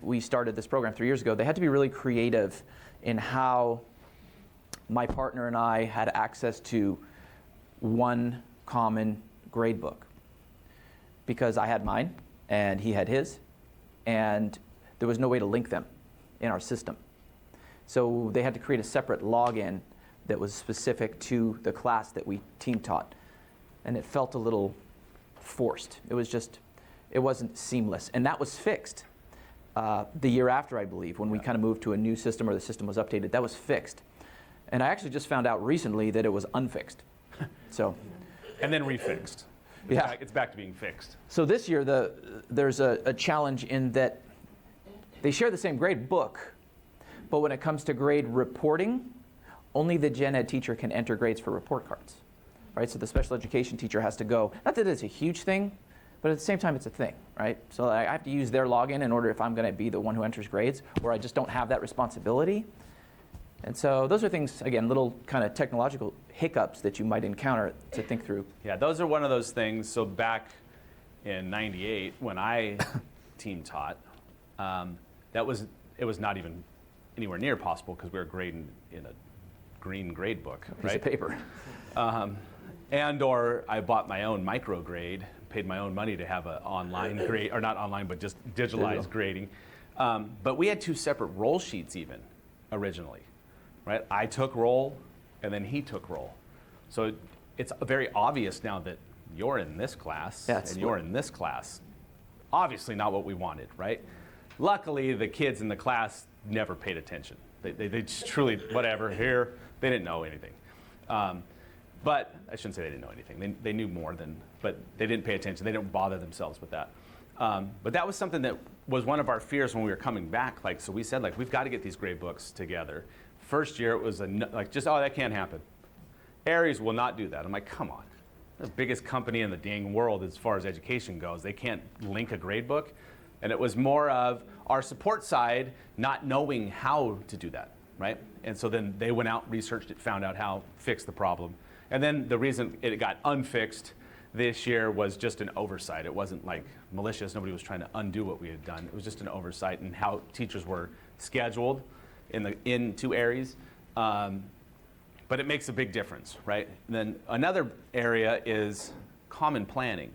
we started this program 3 years ago, they had to be really creative in how my partner and I had access to one common grade book because I had mine and he had his, and there was no way to link them in our system. So they had to create a separate login that was specific to the class that we team taught. And it felt a little forced. It wasn't seamless. And that was fixed the year after, I believe, when we kind of moved to a new system or the system was updated. That was fixed. And I actually just found out recently that it was unfixed. So, And then refixed. Yeah. It's back to being fixed. so this year there's a challenge in that they share the same grade book, but when it comes to grade reporting, only the gen ed teacher can enter grades for report cards. Right? So the special education teacher has to go, not that it's a huge thing, but at the same time it's a thing, right? So I have to use their login in order if I'm going to be the one who enters grades, or I just don't have that responsibility. And so those are things, again, little kind of technological hiccups that you might encounter to think through. Yeah, those are one of those things. So back in '98, when I team taught, it was not even anywhere near possible because we were grading in a green grade book, Piece right? of paper. Or I bought my own micrograde, paid my own money to have an online grade, or not online, but just digitalized grading. But we had two separate roll sheets even originally, right? I took roll, and then he took roll. So it's very obvious now that you're in this class and you're in this class. Obviously not what we wanted, right? Luckily, the kids in the class never paid attention. They just truly, whatever, here, they didn't know anything. But I shouldn't say they didn't know anything. They knew more than, but they didn't pay attention. They didn't bother themselves with that. But that was something that was one of our fears when we were coming back. Like, so we said, like, we've got to get these grade books together. First year, it was that can't happen. Aries will not do that. I'm like, come on. The biggest company in the dang world as far as education goes. They can't link a grade book. And it was more of our support side not knowing how to do that, right? And so then they went out, researched it, found out how, fixed the problem. And then the reason it got unfixed this year was just an oversight. It wasn't like malicious. Nobody was trying to undo what we had done. It was just an oversight in how teachers were scheduled in two Aries. But it makes a big difference, right? And then another area is common planning.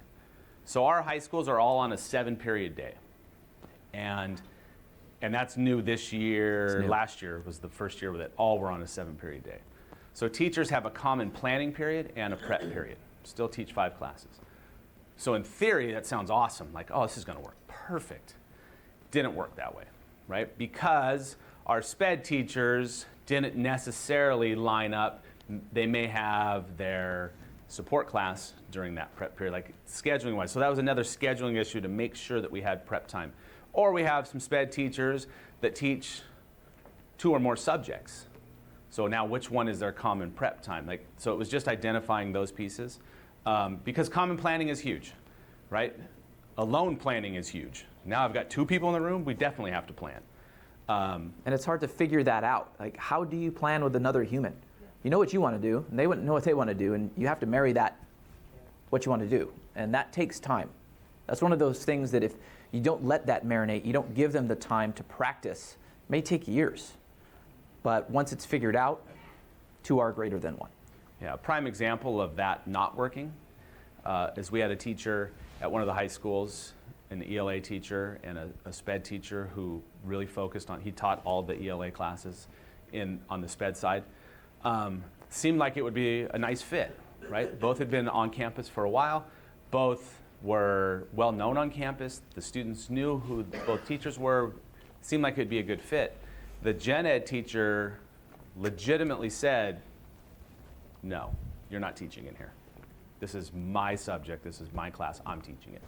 So our high schools are all on a 7-period day. And that's new this year. Last year was the first year that all were on a 7-period day. So teachers have a common planning period and a prep period. Still teach 5 classes. So in theory, that sounds awesome. Like, oh, this is going to work perfect. Didn't work that way, right? Because our SPED teachers didn't necessarily line up. They may have their support class during that prep period, like scheduling wise. So that was another scheduling issue to make sure that we had prep time. Or we have some SPED teachers that teach 2 or more subjects. So now which one is their common prep time? So it was just identifying those pieces. Because common planning is huge, right? Alone planning is huge. Now I've got 2 people in the room, we definitely have to plan. And it's hard to figure that out. Like, how do you plan with another human? You know what you want to do, and they wouldn't know what they want to do, and you have to marry that, what you want to do. And that takes time. That's one of those things that if you don't let that marinate, you don't give them the time to practice, it may take years. But once it's figured out, 2 are greater than 1. Yeah, a prime example of that not working is we had a teacher at one of the high schools, an ELA teacher and a SPED teacher who really focused on, he taught all the ELA classes on the SPED side. Seemed like it would be a nice fit, right? Both had been on campus for a while. Both were well known on campus. The students knew who both teachers were. Seemed like it'd be a good fit. The gen ed teacher legitimately said, no, you're not teaching in here. This is my subject, this is my class, I'm teaching it.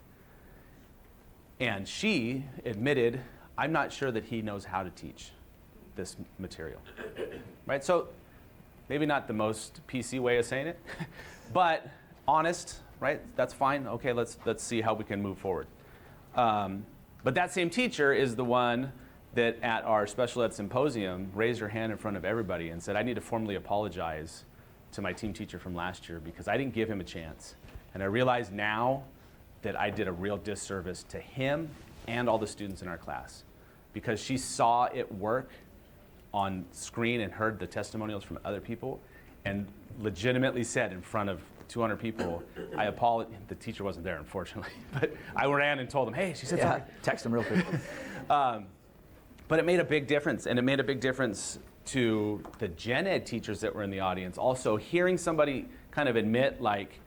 And she admitted, I'm not sure that he knows how to teach this material, right? So maybe not the most PC way of saying it, but honest, right? That's fine, okay, let's see how we can move forward. But that same teacher is the one that at our special ed symposium raised her hand in front of everybody and said, I need to formally apologize to my team teacher from last year because I didn't give him a chance. And I realize now that I did a real disservice to him and all the students in our class because she saw it work on screen and heard the testimonials from other people and legitimately said in front of 200 people, I apologize. The teacher wasn't there, unfortunately, but I ran and told them, hey, she said something. Text them real quick. But it made a big difference, and it made a big difference to the gen ed teachers that were in the audience. Also, hearing somebody kind of admit, like,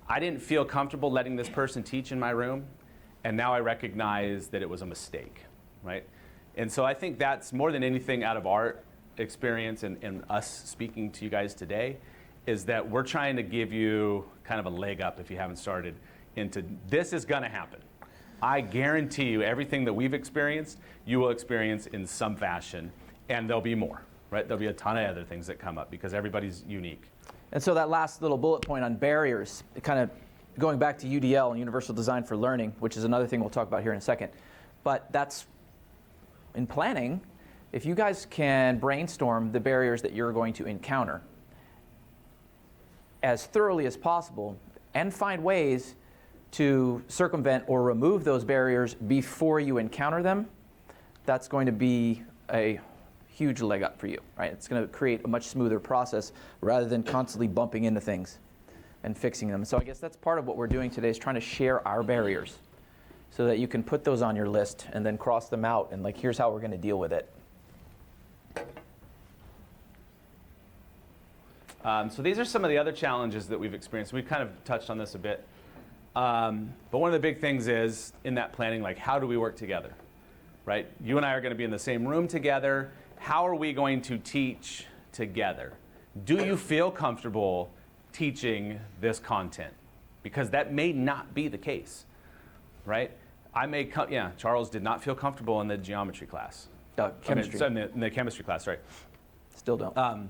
I didn't feel comfortable letting this person teach in my room, and now I recognize that it was a mistake, right? And so I think that's more than anything out of our experience and us speaking to you guys today, is that we're trying to give you kind of a leg up if you haven't started into this is gonna happen. I guarantee you everything that we've experienced, you will experience in some fashion, and there'll be more, right? There'll be a ton of other things that come up because everybody's unique. And so that last little bullet point on barriers, kind of going back to UDL and Universal Design for Learning, which is another thing we'll talk about here in a second. But that's, in planning, if you guys can brainstorm the barriers that you're going to encounter as thoroughly as possible and find ways to circumvent or remove those barriers before you encounter them, that's going to be a huge leg up for you, right? It's going to create a much smoother process rather than constantly bumping into things and fixing them. So I guess that's part of what we're doing today, is trying to share our barriers so that you can put those on your list and then cross them out and, like, here's how we're going to deal with it. So these are some of the other challenges that we've experienced. We've kind of touched on this a bit. But one of the big things is in that planning, like, how do we work together, right? You and I are going to be in the same room together. How are we going to teach together? Do you feel comfortable teaching this content? Because that may not be the case, right? Charles did not feel comfortable in the geometry class. Chemistry. In the chemistry class, right. Still don't.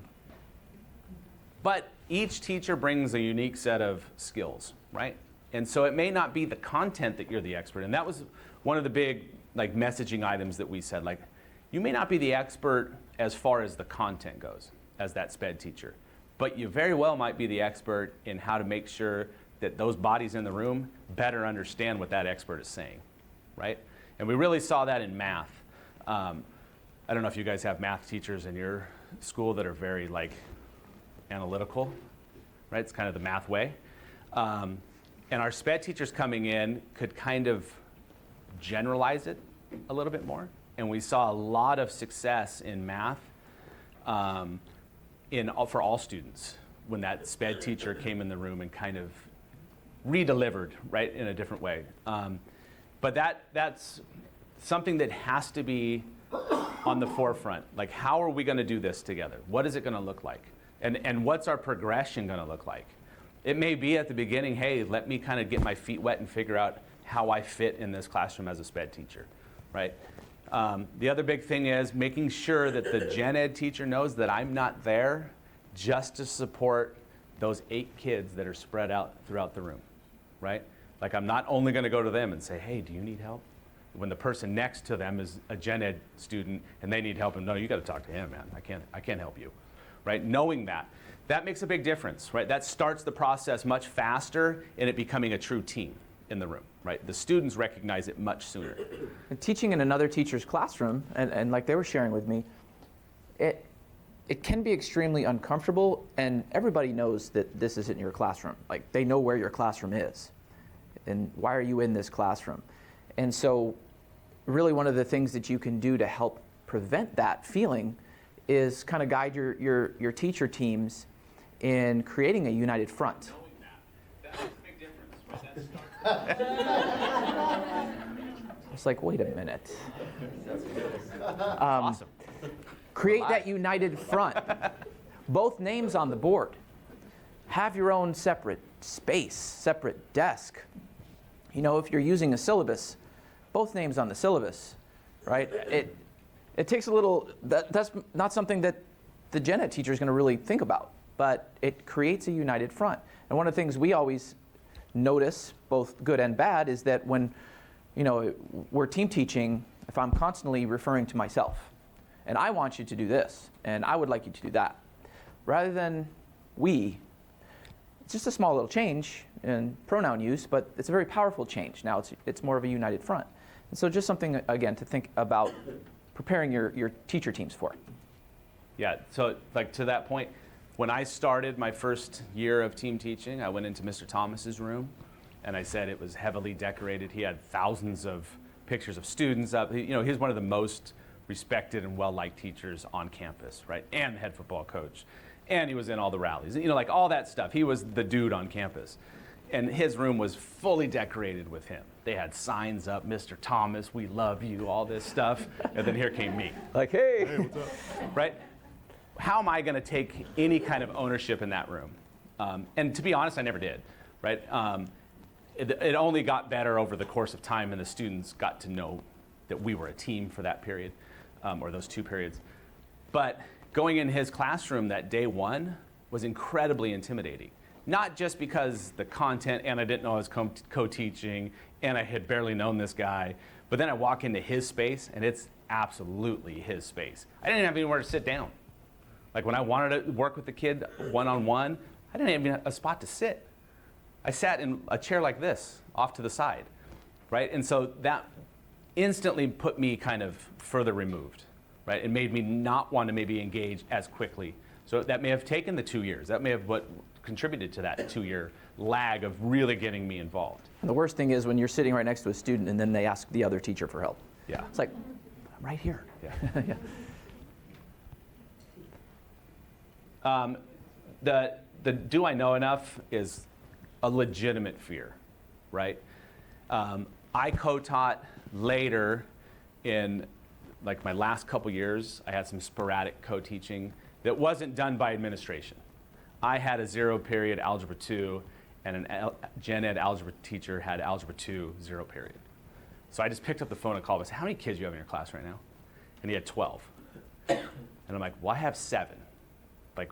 But each teacher brings a unique set of skills, right? And so it may not be the content that you're the expert in. That was one of the big, like, messaging items that we said, like, you may not be the expert as far as the content goes as that SPED teacher, but you very well might be the expert in how to make sure that those bodies in the room better understand what that expert is saying, right? And we really saw that in math. I don't know if you guys have math teachers in your school that are very, like, analytical, right? It's kind of the math way. And our SPED teachers coming in could kind of generalize it a little bit more. And we saw a lot of success in math for all students when that SPED teacher came in the room and kind of re-delivered, right, in a different way. But that's something that has to be on the forefront. Like, how are we going to do this together? What is it going to look like? And what's our progression going to look like? It may be at the beginning, hey, let me kind of get my feet wet and figure out how I fit in this classroom as a SPED teacher, right? The other big thing is making sure that the gen ed teacher knows that I'm not there just to support those 8 kids that are spread out throughout the room, right? Like, I'm not only going to go to them and say, hey, do you need help? When the person next to them is a gen ed student and they need help, and no, you got to talk to him, man. I can't help you, right? Knowing that makes a big difference, right? That starts the process much faster in it becoming a true team in the room, right? The students recognize it much sooner. And teaching in another teacher's classroom, and like they were sharing with me, it can be extremely uncomfortable, and everybody knows that this isn't your classroom. Like, they know where your classroom is, and why are you in this classroom? And so really one of the things that you can do to help prevent that feeling is kind of guide your teacher teams in creating a united front. That makes a big difference, right? It's like, wait a minute. Awesome. Create that united front. Both names on the board. Have your own separate space, separate desk. You know, if you're using a syllabus, both names on the syllabus, right? It takes a little, that's not something that the gen ed teacher is going to really think about, but it creates a united front. And one of the things we always notice, both good and bad, is that when, you know, we're team teaching, if I'm constantly referring to myself, and I want you to do this, and I would like you to do that, rather than we, it's just a small little change in pronoun use, but it's a very powerful change. Now it's more of a united front. And so just something, again, to think about preparing your teacher teams for. Yeah, so like to that point, when I started my first year of team teaching, I went into Mr. Thomas's room and I said it was heavily decorated. He had thousands of pictures of students up. He's one of the most respected and well-liked teachers on campus, right? And the head football coach. And he was in all the rallies, like all that stuff. He was the dude on campus. And his room was fully decorated with him. They had signs up, Mr. Thomas, we love you, all this stuff. And then here came me. Like, hey. Hey, what's up? Right? How am I going to take any kind of ownership in that room? And to be honest, I never did, right? It only got better over the course of time, and the students got to know that we were a team for that period, or those 2 periods. But going in his classroom that day one was incredibly intimidating. Not just because the content, and I didn't know I was co-teaching, and I had barely known this guy, but then I walk into his space, and it's absolutely his space. I didn't have anywhere to sit down. Like when I wanted to work with the kid one-on-one, I didn't even have a spot to sit. I sat in a chair like this, off to the side, right? And so that instantly put me kind of further removed, right? It made me not want to maybe engage as quickly. So that may have taken the 2 years. That may have what contributed to that 2-year lag of really getting me involved. And the worst thing is when you're sitting right next to a student and then they ask the other teacher for help. Yeah. It's like, I'm right here. Yeah. Yeah. The do I know enough is a legitimate fear, right? I co-taught later in like my last couple years. I had some sporadic co-teaching that wasn't done by administration. I had a 0-period Algebra 2, and an Gen Ed algebra teacher had Algebra 2 0-period. So I just picked up the phone and called him and said, how many kids do you have in your class right now? And he had 12. And I'm like, well, I have 7. Like,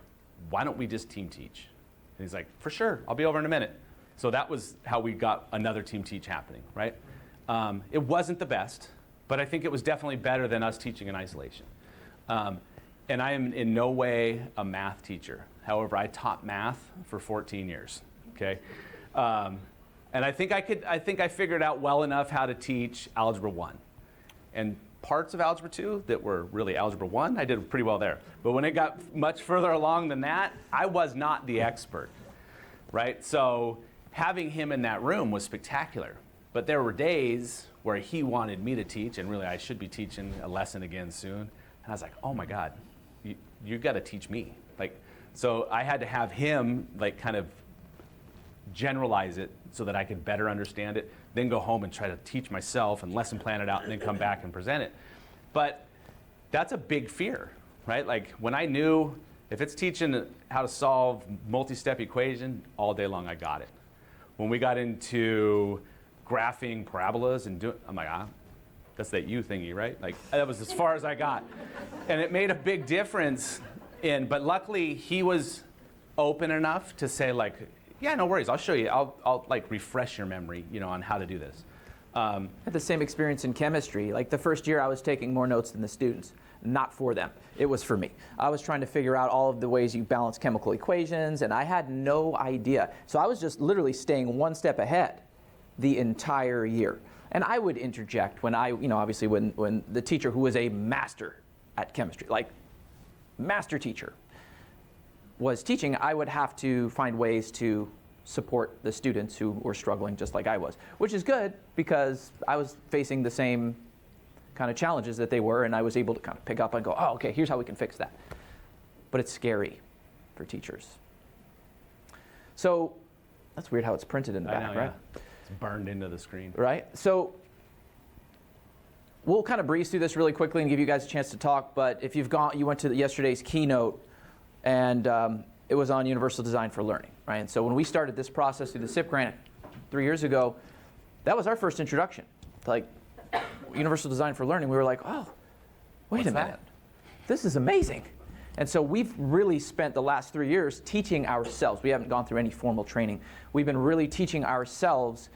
why don't we just team teach? And he's like, for sure, I'll be over in a minute. So that was how we got another team teach happening, right? It wasn't the best, but I think it was definitely better than us teaching in isolation. And I am in no way a math teacher. However, I taught math for 14 years, okay? And I think I figured out well enough how to teach Algebra 1. And parts of Algebra 2 that were really Algebra 1, I did pretty well there. But when it got much further along than that, I was not the expert, right? So having him in that room was spectacular. But there were days where he wanted me to teach, and really I should be teaching a lesson again soon. And I was like, oh my God, you got to teach me. So I had to have him kind of generalize it so that I could better understand it, then go home and try to teach myself and lesson plan it out and then come back and present it. But that's a big fear, right? Like when I knew if it's teaching how to solve multi-step equation, all day long I got it. When we got into graphing parabolas and I'm like, that's that U thingy, right? Like that was as far as I got. And it made a big difference but luckily he was open enough to say like, yeah, no worries, I'll show you. I'll like refresh your memory, on how to do this. I had the same experience in chemistry. Like the first year I was taking more notes than the students, not for them. It was for me. I was trying to figure out all of the ways you balance chemical equations, and I had no idea. So I was just literally staying one step ahead the entire year. And I would interject when obviously when the teacher who was a master at chemistry, like master teacher, was teaching, I would have to find ways to support the students who were struggling just like I was, which is good because I was facing the same kind of challenges that they were, and I was able to kind of pick up and go, oh, okay, here's how we can fix that. But it's scary for teachers. So that's weird how it's printed in the back, right? Yeah. It's burned into the screen. Right? So we'll kind of breeze through this really quickly and give you guys a chance to talk, but if you went to yesterday's keynote, and it was on Universal Design for Learning, right? And so when we started this process through the SIP grant 3 years ago, that was our first introduction to like Universal Design for Learning. We were like, oh, wait a minute, this is amazing. And so we've really spent the last 3 years teaching ourselves. We haven't gone through any formal training. We've been really teaching ourselves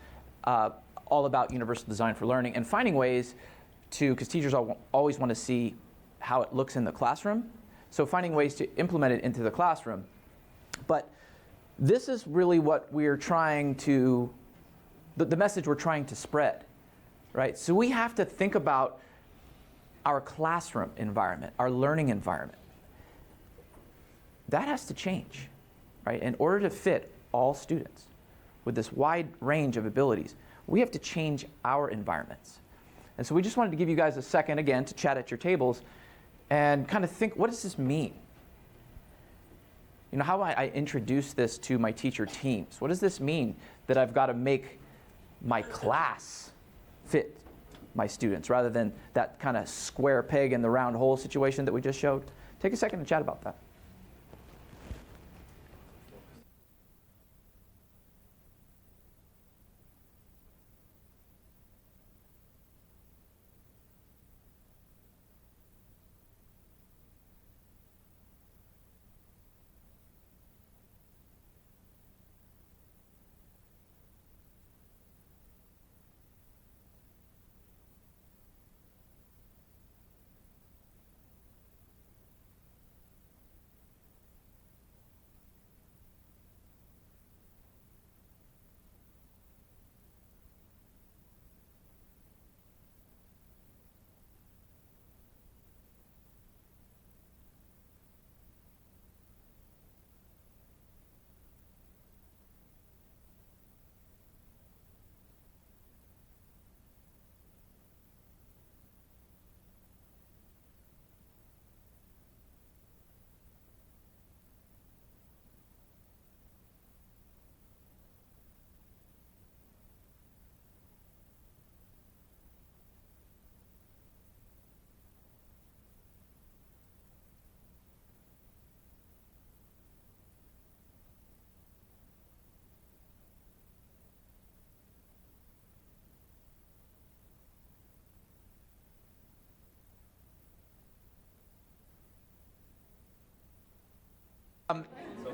all about Universal Design for Learning and finding ways because teachers always want to see how it looks in the classroom. So finding ways to implement it into the classroom. But this is really what we're trying to, the message we're trying to spread, right? So we have to think about our classroom environment, our learning environment. that has to change, right? In order to fit all students with this wide range of abilities, we have to change our environments. And so we just wanted to give you guys a second again to chat at your tables and kind of think, what does this mean? You know, how I introduce this to my teacher teams. What does this mean that I've got to make my class fit my students rather than that kind of square peg in the round hole situation that we just showed? Take a second to chat about that.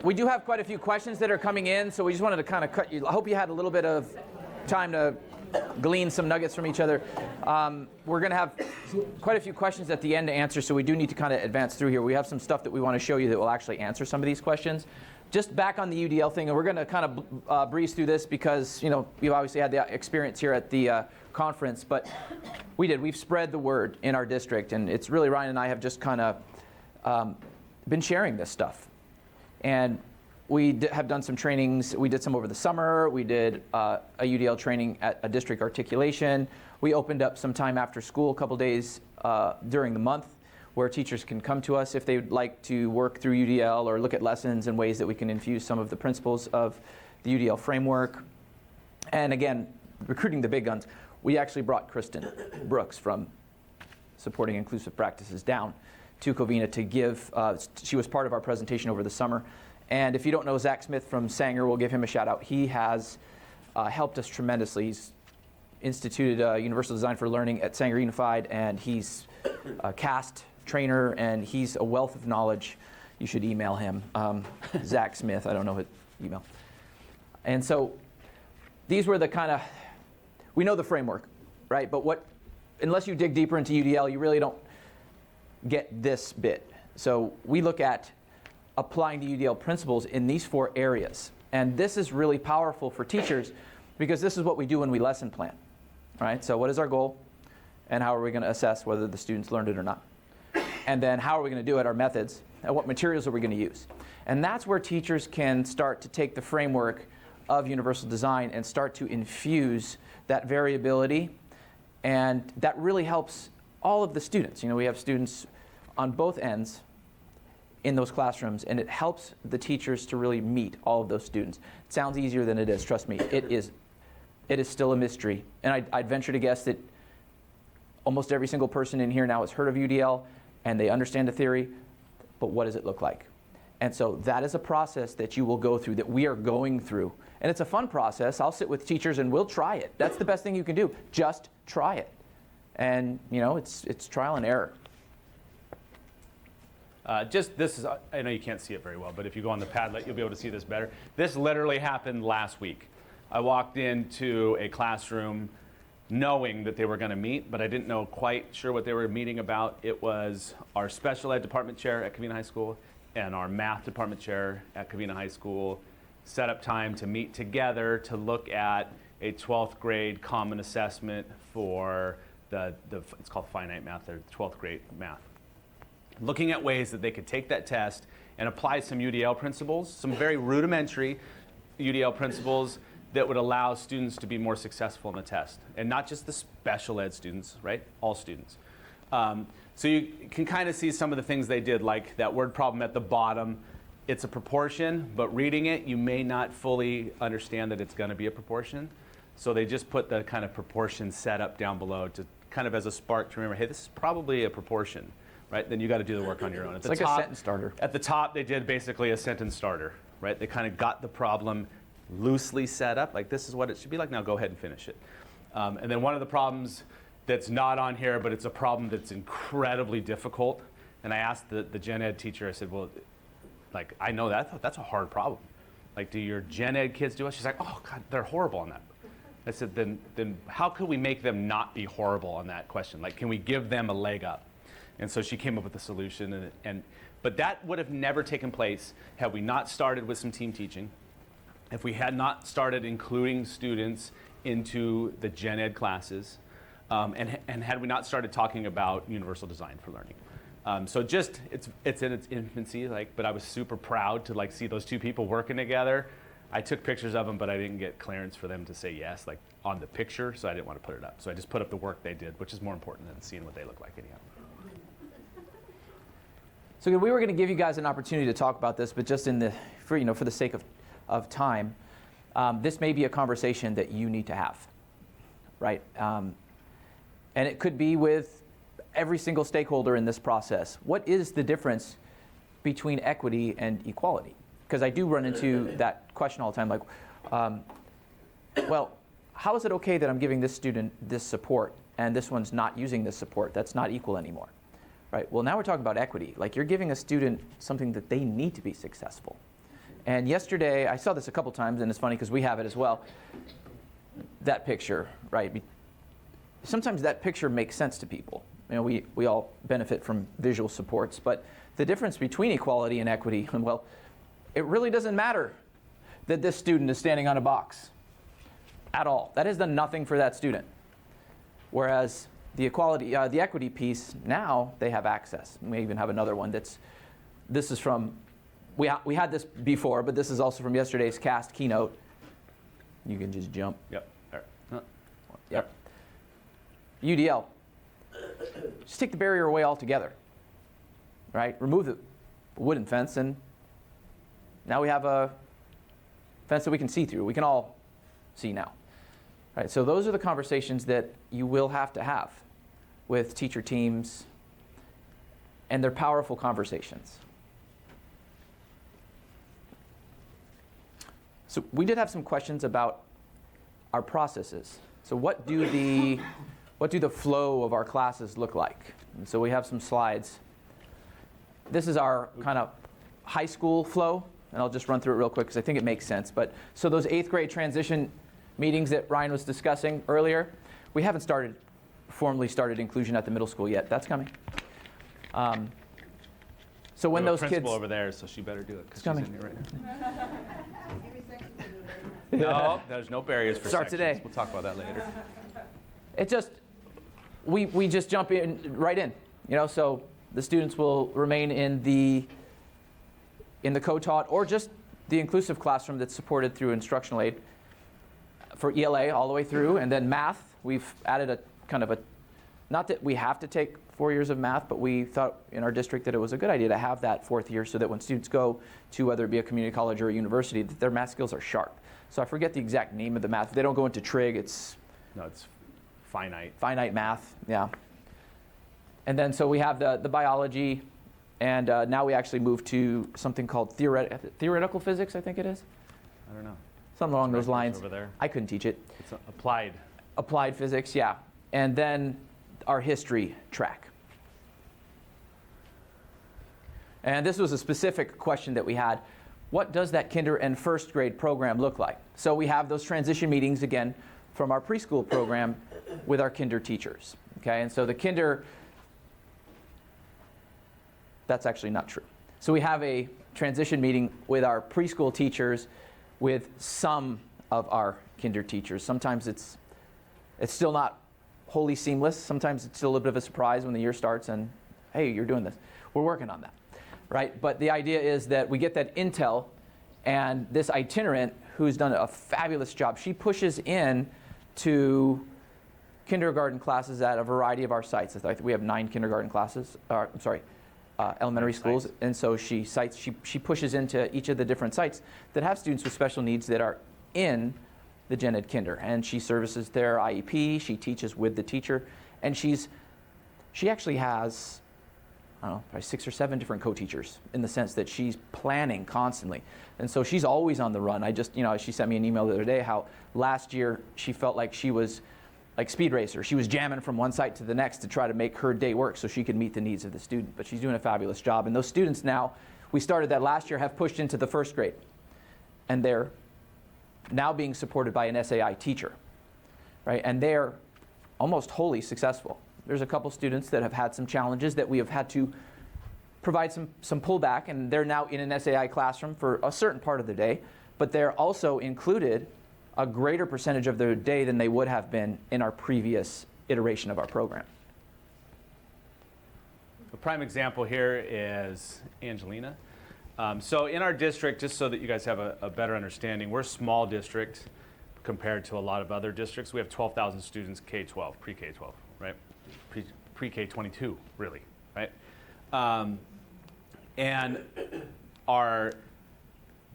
We do have quite a few questions that are coming in, so we just wanted to kind of cut you. I hope you had a little bit of time to glean some nuggets from each other. We're going to have quite a few questions at the end to answer, so we do need to kind of advance through here. We have some stuff that we want to show you that will actually answer some of these questions. Just back on the UDL thing, and we're going to kind of breeze through this because, you know, we've obviously had the experience here at the conference, but we've spread the word in our district, and it's really Ryan and I have just kind of been sharing this stuff. And we have done some trainings. We did some over the summer. We did a UDL training at a district articulation. We opened up some time after school, a couple days during the month, where teachers can come to us if they'd like to work through UDL or look at lessons and ways that we can infuse some of the principles of the UDL framework. And again, recruiting the big guns. We actually brought Kristen Brooks from Supporting Inclusive Practices down to Covina to give, she was part of our presentation over the summer. And if you don't know Zach Smith from Sanger, we'll give him a shout out. He has helped us tremendously. He's instituted Universal Design for Learning at Sanger Unified, and he's a CAST trainer, and he's a wealth of knowledge. You should email him, Zach Smith, I don't know his email. And so these were the kind of, we know the framework, right? But unless you dig deeper into UDL, you really don't get this bit. So we look at applying the UDL principles in these 4 areas. And this is really powerful for teachers because this is what we do when we lesson plan, right? So what is our goal and how are we going to assess whether the students learned it or not? And then how are we going to do it, our methods, and what materials are we going to use? And that's where teachers can start to take the framework of universal design and start to infuse that variability, and that really helps all of the students. You know, we have students on both ends in those classrooms, and it helps the teachers to really meet all of those students. It sounds easier than it is, trust me. It is still a mystery. And I'd venture to guess that almost every single person in here now has heard of UDL, and they understand the theory, but what does it look like? And so that is a process that you will go through, that we are going through. And it's a fun process. I'll sit with teachers and we'll try it. That's the best thing you can do. Just try it. And, you know, it's trial and error. This is, I know you can't see it very well, but if you go on the Padlet, you'll be able to see this better. This literally happened last week. I walked into a classroom knowing that they were going to meet, but I didn't know quite sure what they were meeting about. It was our special ed department chair at Covina High School and our math department chair at Covina High School set up time to meet together to look at a 12th grade common assessment for it's called finite math, or 12th grade math. Looking at ways that they could take that test and apply some UDL principles, some very rudimentary UDL principles that would allow students to be more successful in the test. And not just the special ed students, right? All students. So you can kind of see some of the things they did, like that word problem at the bottom. It's a proportion, but reading it, you may not fully understand that it's going to be a proportion. So they just put the kind of proportion setup down below to kind of as a spark to remember, hey, this is probably a proportion, right? Then you got to do the work on your own. It's like a sentence starter. At the top, they did basically a sentence starter, right? They kind of got the problem loosely set up, like this is what it should be like, now go ahead and finish it. And then one of the problems that's not on here, but it's a problem that's incredibly difficult, and I asked the gen ed teacher, I said, well, like, I know that's a hard problem. Like, do your gen ed kids do it? She's like, oh God, they're horrible on that. I said, then how could we make them not be horrible on that question? Like, can we give them a leg up? And so she came up with a solution, but that would have never taken place had we not started with some team teaching, if we had not started including students into the gen ed classes, and had we not started talking about universal design for learning. So just, it's in its infancy, like, but I was super proud to like see those two people working together. I took pictures of them, but I didn't get clearance for them to say yes, like on the picture, so I didn't want to put it up. So I just put up the work they did, which is more important than seeing what they look like anyhow. So we were going to give you guys an opportunity to talk about this, but just for the sake of time, this may be a conversation that you need to have, right? And it could be with every single stakeholder in this process. What is the difference between equity and equality? Because I do run into that question all the time, like, well, how is it okay that I'm giving this student this support and this one's not using this support? That's not equal anymore, right? Well, now we're talking about equity. Like, you're giving a student something that they need to be successful. And yesterday, I saw this a couple times, and it's funny because we have it as well. That picture, right? Sometimes that picture makes sense to people. You know, we all benefit from visual supports, but the difference between equality and equity, well, it really doesn't matter that this student is standing on a box at all. That has done nothing for that student. Whereas the equity piece, now they have access. We even have another one this is from, we had this before, but this is also from yesterday's CAST keynote. You can just jump. Yep. Yep. UDL. Just take the barrier away altogether, right? Remove the wooden fence, and now we have a fence that we can see through. We can all see now, right? So those are the conversations that you will have to have with teacher teams, and they're powerful conversations. So we did have some questions about our processes. So what do the flow of our classes look like? And so we have some slides. This is our kind of high school flow, and I'll just run through it real quick because I think it makes sense. But so those 8th grade transition meetings that Ryan was discussing earlier, we haven't formally started inclusion at the middle school yet. That's coming. So when those kids, principal over there, so she better do it because she's coming. in here right now. No, there's no barriers for Start sections. today. We'll talk about that later. It just, we just jump right in, so the students will remain in the co-taught or just the inclusive classroom that's supported through instructional aid for ELA all the way through. And then math, we've added a kind of a, not that we have to take 4 years of math, but we thought in our district that it was a good idea to have that 4th year so that when students go to whether it be a community college or a university, that their math skills are sharp. So I forget the exact name of the math. They don't go into trig, it's finite. Finite math, yeah. And then so we have the biology, and now we actually move to something called theoretical physics, I think it is. I don't know. Something along those It's lines. over there. I couldn't teach it. It's applied. Applied physics, yeah. And then our history track. And this was a specific question that we had. What does that kinder and 1st grade program look like? So we have those transition meetings again from our preschool program with our kinder teachers. Okay, and so the kinder, that's actually not true. So we have a transition meeting with our preschool teachers with some of our kinder teachers. Sometimes it's still not wholly seamless. Sometimes it's still a little bit of a surprise when the year starts and, hey, you're doing this. We're working on that, right? But the idea is that we get that intel, and this itinerant, who's done a fabulous job, she pushes in to kindergarten classes at a variety of our sites. We have 9 kindergarten classes, elementary schools, and so she pushes into each of the different sites that have students with special needs that are in the Gen Ed Kinder, and she services their IEP, she teaches with the teacher, and she actually has, I don't know, probably 6 or 7 different co-teachers in the sense that she's planning constantly. And so she's always on the run. She sent me an email the other day how last year she felt like she was like Speed Racer. She was jamming from one site to the next to try to make her day work so she could meet the needs of the student. But she's doing a fabulous job. And those students now, we started that last year, have pushed into the first grade. And they're now being supported by an SAI teacher, right? And they're almost wholly successful. There's a couple students that have had some challenges that we have had to provide some pullback, and they're now in an SAI classroom for a certain part of the day, but they're also included a greater percentage of their day than they would have been in our previous iteration of our program. A prime example here is Angelina. So in our district, just so that you guys have a better understanding, we're a small district compared to a lot of other districts. We have 12,000 students K-12, pre-K-12, right? Pre-K 22, really, right? And our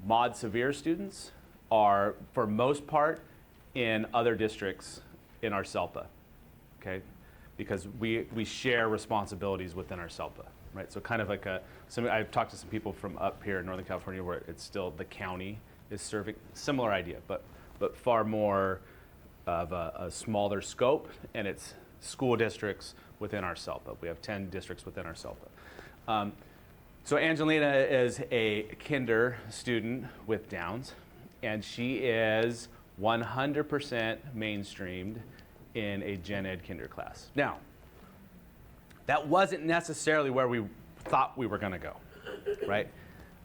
mod severe students are, for most part, in other districts in our SELPA, okay? Because we share responsibilities within our SELPA, right? So kind of like I've talked to some people from up here in Northern California where it's still the county is serving, similar idea, but far more of a smaller scope, and it's school districts within our SELPA. We have 10 districts within our SELPA. So Angelina is a kinder student with Downs, and she is 100% mainstreamed in a Gen Ed Kinder class. Now, that wasn't necessarily where we thought we were going to go, right?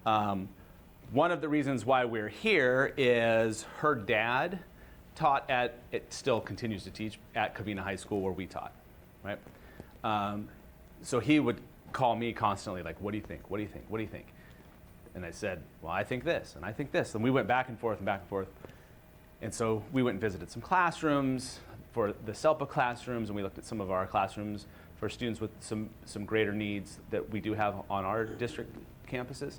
One of the reasons why we're here is her dad taught it still continues to teach at Covina High School where we taught, right? So he would call me constantly like, what do you think? What do you think? What do you think? And I said, well, I think this, and I think this. And we went back and forth and back and forth. And so we went and visited some classrooms for the SELPA classrooms, and we looked at some of our classrooms for students with some greater needs that we do have on our district campuses.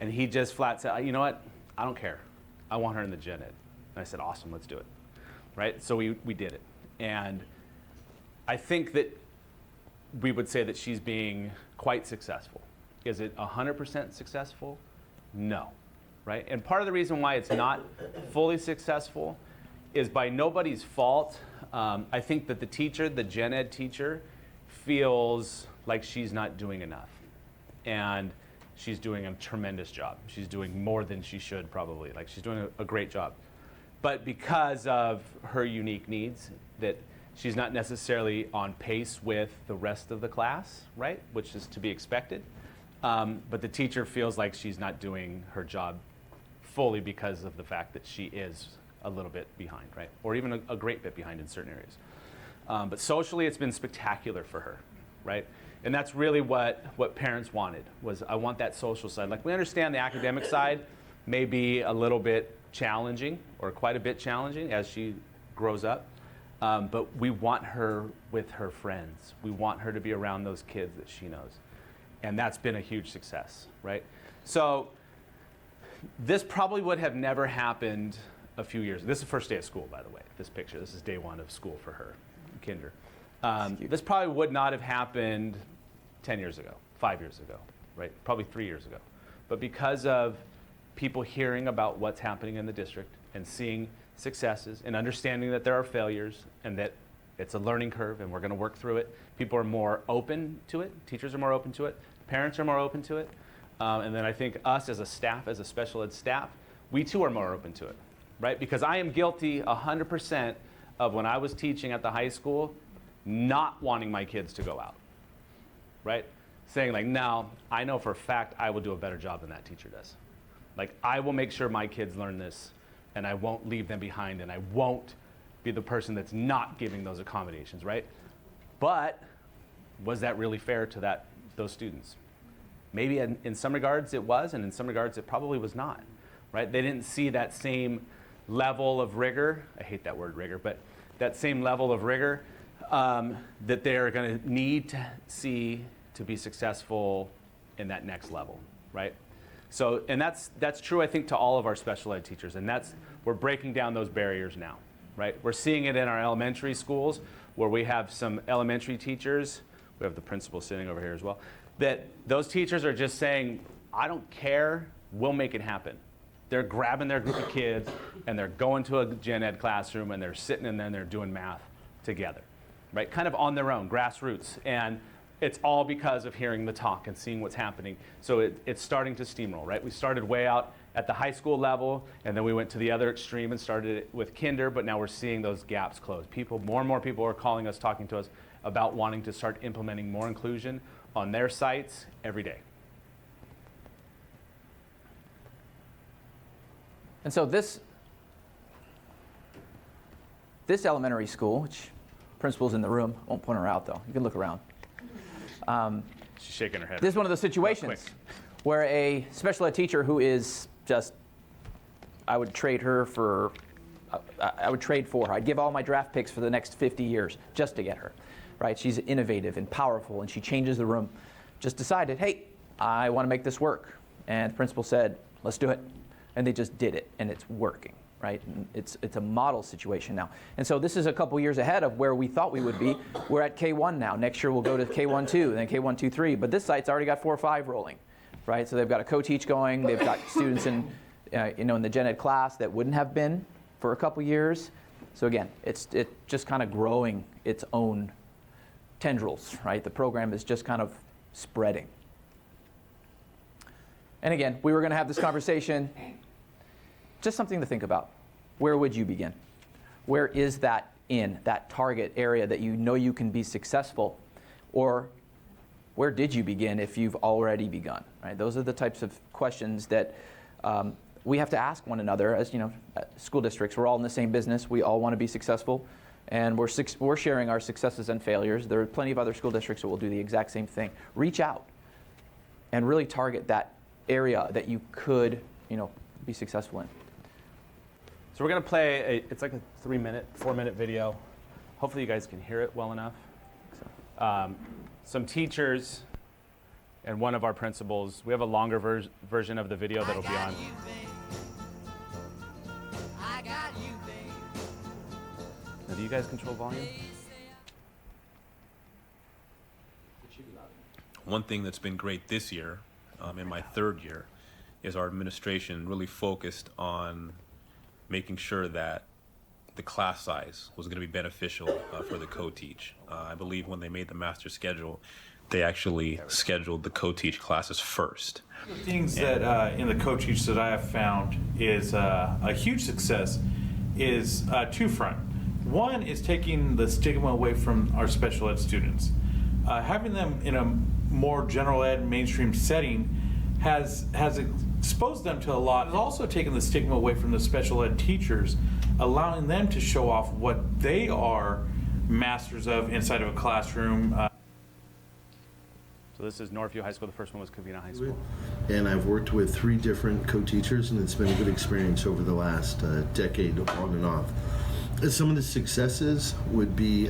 And he just flat said, you know what? I don't care. I want her in the Gen Ed. And I said, awesome, let's do it, right? So we did it. And I think that we would say that she's being quite successful. Is it 100% successful? No, right? And part of the reason why it's not fully successful is by nobody's fault. I think that the teacher, the Gen Ed teacher, feels like she's not doing enough. And she's doing a tremendous job. She's doing more than she should probably. Like she's doing a great job. But because of her unique needs, that she's not necessarily on pace with the rest of the class, right? Which is to be expected. But the teacher feels like she's not doing her job fully because of the fact that she is a little bit behind, right? Or even a great bit behind in certain areas. But socially, it's been spectacular for her, right? And that's really what parents wanted, was I want that social side. Like we understand the academic side may be a little bit challenging or quite a bit challenging as she grows up. But we want her with her friends. We want her to be around those kids that she knows. And that's been a huge success, right? So this probably would have never happened a few years. This is the first day of school, by the way, this picture. This is day 1 of school for her, kinder. This probably would not have happened 10 years ago, 5 years ago, right? Probably 3 years ago. But because of people hearing about what's happening in the district and seeing successes and understanding that there are failures and that it's a learning curve and we're going to work through it, people are more open to it. Teachers are more open to it. Parents are more open to it. And then I think us as a staff, as a special ed staff, we too are more open to it, right? Because I am guilty 100% of when I was teaching at the high school, not wanting my kids to go out, right? Saying like, no, I know for a fact I will do a better job than that teacher does. Like, I will make sure my kids learn this, and I won't leave them behind, and I won't be the person that's not giving those accommodations, right? But was that really fair to those students? Maybe in some regards it was, and in some regards it probably was not, right? They didn't see that same level of rigor. I hate that word rigor, but that same level of rigor that they're going to need to see to be successful in that next level, right? So, and that's true, I think, to all of our special ed teachers, and we're breaking down those barriers now, right? We're seeing it in our elementary schools where we have some elementary teachers, we have the principal sitting over here as well, that those teachers are just saying, I don't care, we'll make it happen. They're grabbing their group of kids and they're going to a gen ed classroom and they're sitting in there and they're doing math together, right? Kind of on their own, grassroots. And it's all because of hearing the talk and seeing what's happening. So it's starting to steamroll, right? We started way out at the high school level, and then we went to the other extreme and started it with kinder, but now we're seeing those gaps close. More and more people are calling us, talking to us about wanting to start implementing more inclusion on their sites every day. And so this elementary school, which principal's in the room, I won't point her out though, you can look around. She's shaking her head. This is one of those situations where a special ed teacher who is just, I would trade for her. I'd give all my draft picks for the next 50 years just to get her, right? She's innovative and powerful and she changes the room. Just decided, hey, I want to make this work. And the principal said, let's do it. And they just did it and it's working, right? And it's a model situation now. And so this is a couple years ahead of where we thought we would be. We're at K1 now. Next year we'll go to K1-2 and then K1-2-3. But this site's already got 4 or 5 rolling, right? So they've got a co-teach going. They've got students in the gen ed class that wouldn't have been for a couple years. So again, it's just kind of growing its own tendrils, right? The program is just kind of spreading. And again, we were going to have this conversation, just something to think about. Where would you begin? Where is that target area that you know you can be successful? Or where did you begin if you've already begun? Right? Those are the types of questions that we have to ask one another as, school districts. We're all in the same business. We all want to be successful. And we're sharing our successes and failures. There are plenty of other school districts that will do the exact same thing. Reach out and really target that area that you could, be successful in. So we're going to play, it's like a 4-minute video. Hopefully you guys can hear it well enough. Some teachers and one of our principals, we have a longer version of the video that'll be on. Now, do you guys control volume? One thing that's been great this year, in my 3rd year, is our administration really focused on making sure that the class size was going to be beneficial for the co-teach. I believe when they made the master schedule, they actually scheduled the co-teach classes first. The things that in the co-teach that I have found is a huge success is two-front. One is taking the stigma away from our special ed students. Having them in a more general ed mainstream setting has exposed them to a lot. It's also taken the stigma away from the special ed teachers, allowing them to show off what they are masters of inside of a classroom. So this is Northview High School. The first one was Covina High School. And I've worked with 3 different co-teachers, and it's been a good experience over the last decade on and off. Some of the successes would be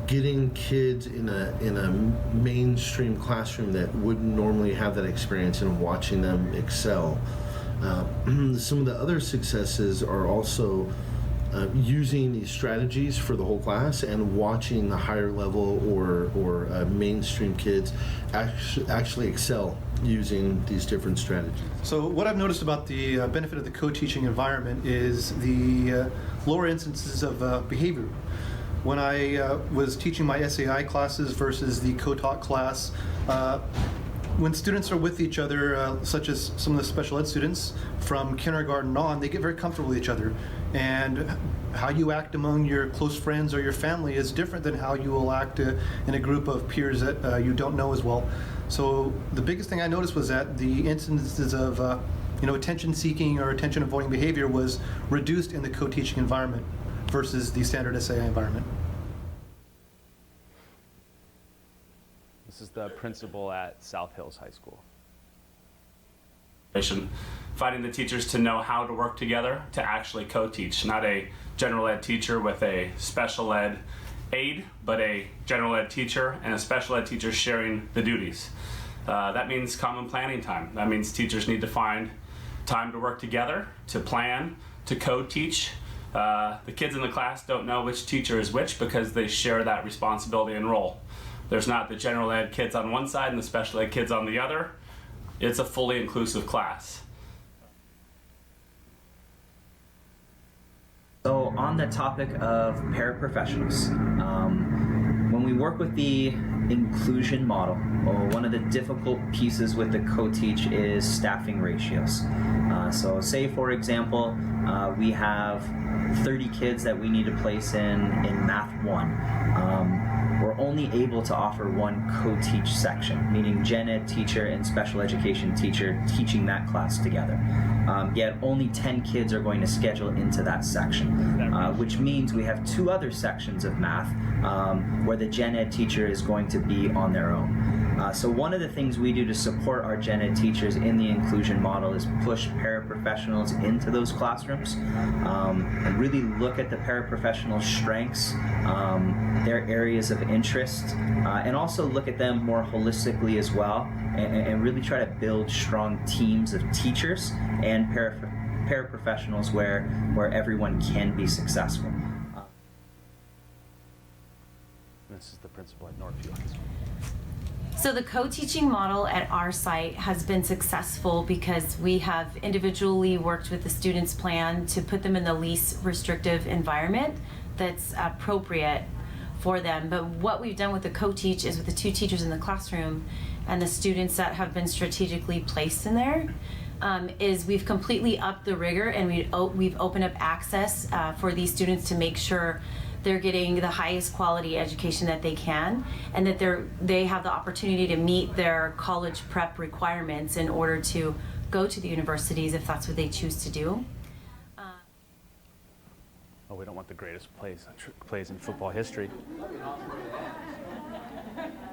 getting kids in a mainstream classroom that wouldn't normally have that experience and watching them excel. Some of the other successes are also using these strategies for the whole class and watching the higher level or mainstream kids actually excel using these different strategies. So what I've noticed about the benefit of the co-teaching environment is the lower instances of behavior. When I was teaching my SAI classes versus the co-taught class, when students are with each other, such as some of the special ed students from kindergarten on, they get very comfortable with each other. And how you act among your close friends or your family is different than how you will act in a group of peers that you don't know as well. So the biggest thing I noticed was that the instances of attention-seeking or attention-avoiding behavior was reduced in the co-teaching environment versus the standard SAI environment. This is the principal at South Hills High School. Finding the teachers to know how to work together to actually co-teach, not a general ed teacher with a special ed aide, but a general ed teacher and a special ed teacher sharing the duties. That means common planning time. That means teachers need to find time to work together, to plan, to co-teach. The kids in the class don't know which teacher is which because they share that responsibility and role. There's not the general ed kids on one side and the special ed kids on the other. It's a fully inclusive class. So on the topic of paraprofessionals, when we work with the inclusion model, one of the difficult pieces with the co-teach is staffing ratios. So say for example, we have 30 kids that we need to place in Math 1. We're only able to offer one co-teach section, meaning gen ed teacher and special education teacher teaching that class together. Yet only 10 kids are going to schedule into that section, which means we have 2 other sections of math where the gen ed teacher is going to be on their own. So one of the things we do to support our gen ed teachers in the inclusion model is push paraprofessionals into those classrooms and really look at the paraprofessional strengths, their areas of interest, and also look at them more holistically as well, and really try to build strong teams of teachers and paraprofessionals where everyone can be successful. This is the principal at Northfield High School. So the co-teaching model at our site has been successful because we have individually worked with the students' plan to put them in the least restrictive environment that's appropriate for them. But what we've done with the co-teach is with the 2 teachers in the classroom and the students that have been strategically placed in there, is we've completely upped the rigor and we've opened up access for these students to make sure they're getting the highest quality education that they can, and that they have the opportunity to meet their college prep requirements in order to go to the universities if that's what they choose to do. Oh, we don't want the greatest plays in football history.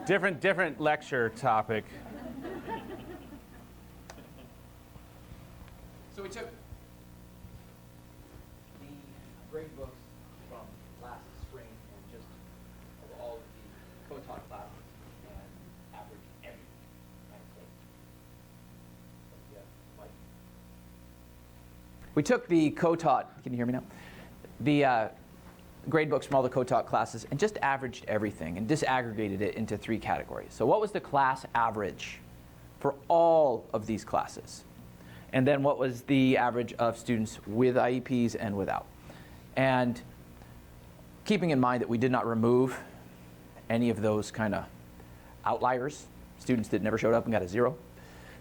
Different lecture topic. So we took the grade books from last spring and just of all of the co-taught classes and averaged everything. We took the co-taught, can you hear me now? The grade books from all the co-taught classes and just averaged everything and disaggregated it into 3 categories. So what was the class average for all of these classes? And then what was the average of students with IEPs and without? And keeping in mind that we did not remove any of those kind of outliers, students that never showed up and got a 0.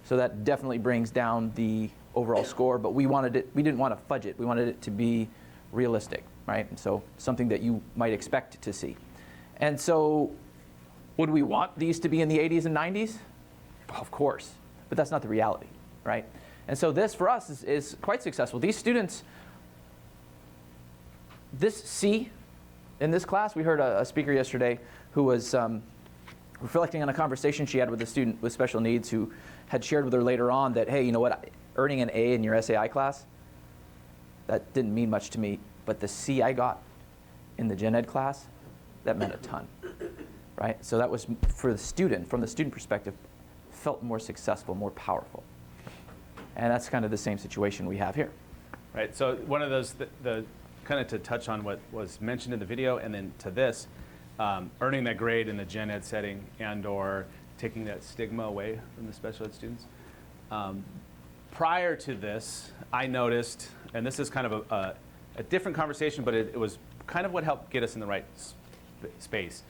So that definitely brings down the overall score, but we didn't want to fudge it. We wanted it to be realistic, right? And so something that you might expect to see. And so would we want these to be in the 80s and 90s? Of course, but that's not the reality, right? And so this for us is quite successful. These students, this C in this class, we heard a speaker yesterday who was reflecting on a conversation she had with a student with special needs who had shared with her later on that, hey, you know what, earning an A in your SAI class, that didn't mean much to me, but the C I got in the gen ed class, that meant a ton, right? So that was, for the student, from the student perspective, felt more successful, more powerful. And that's kind of the same situation we have here. Right, so one of those, the kind of to touch on what was mentioned in the video and then to this, earning that grade in the gen ed setting and or taking that stigma away from the special ed students. Prior to this, I noticed, and this is kind of a different conversation, but it was kind of what helped get us in the right space.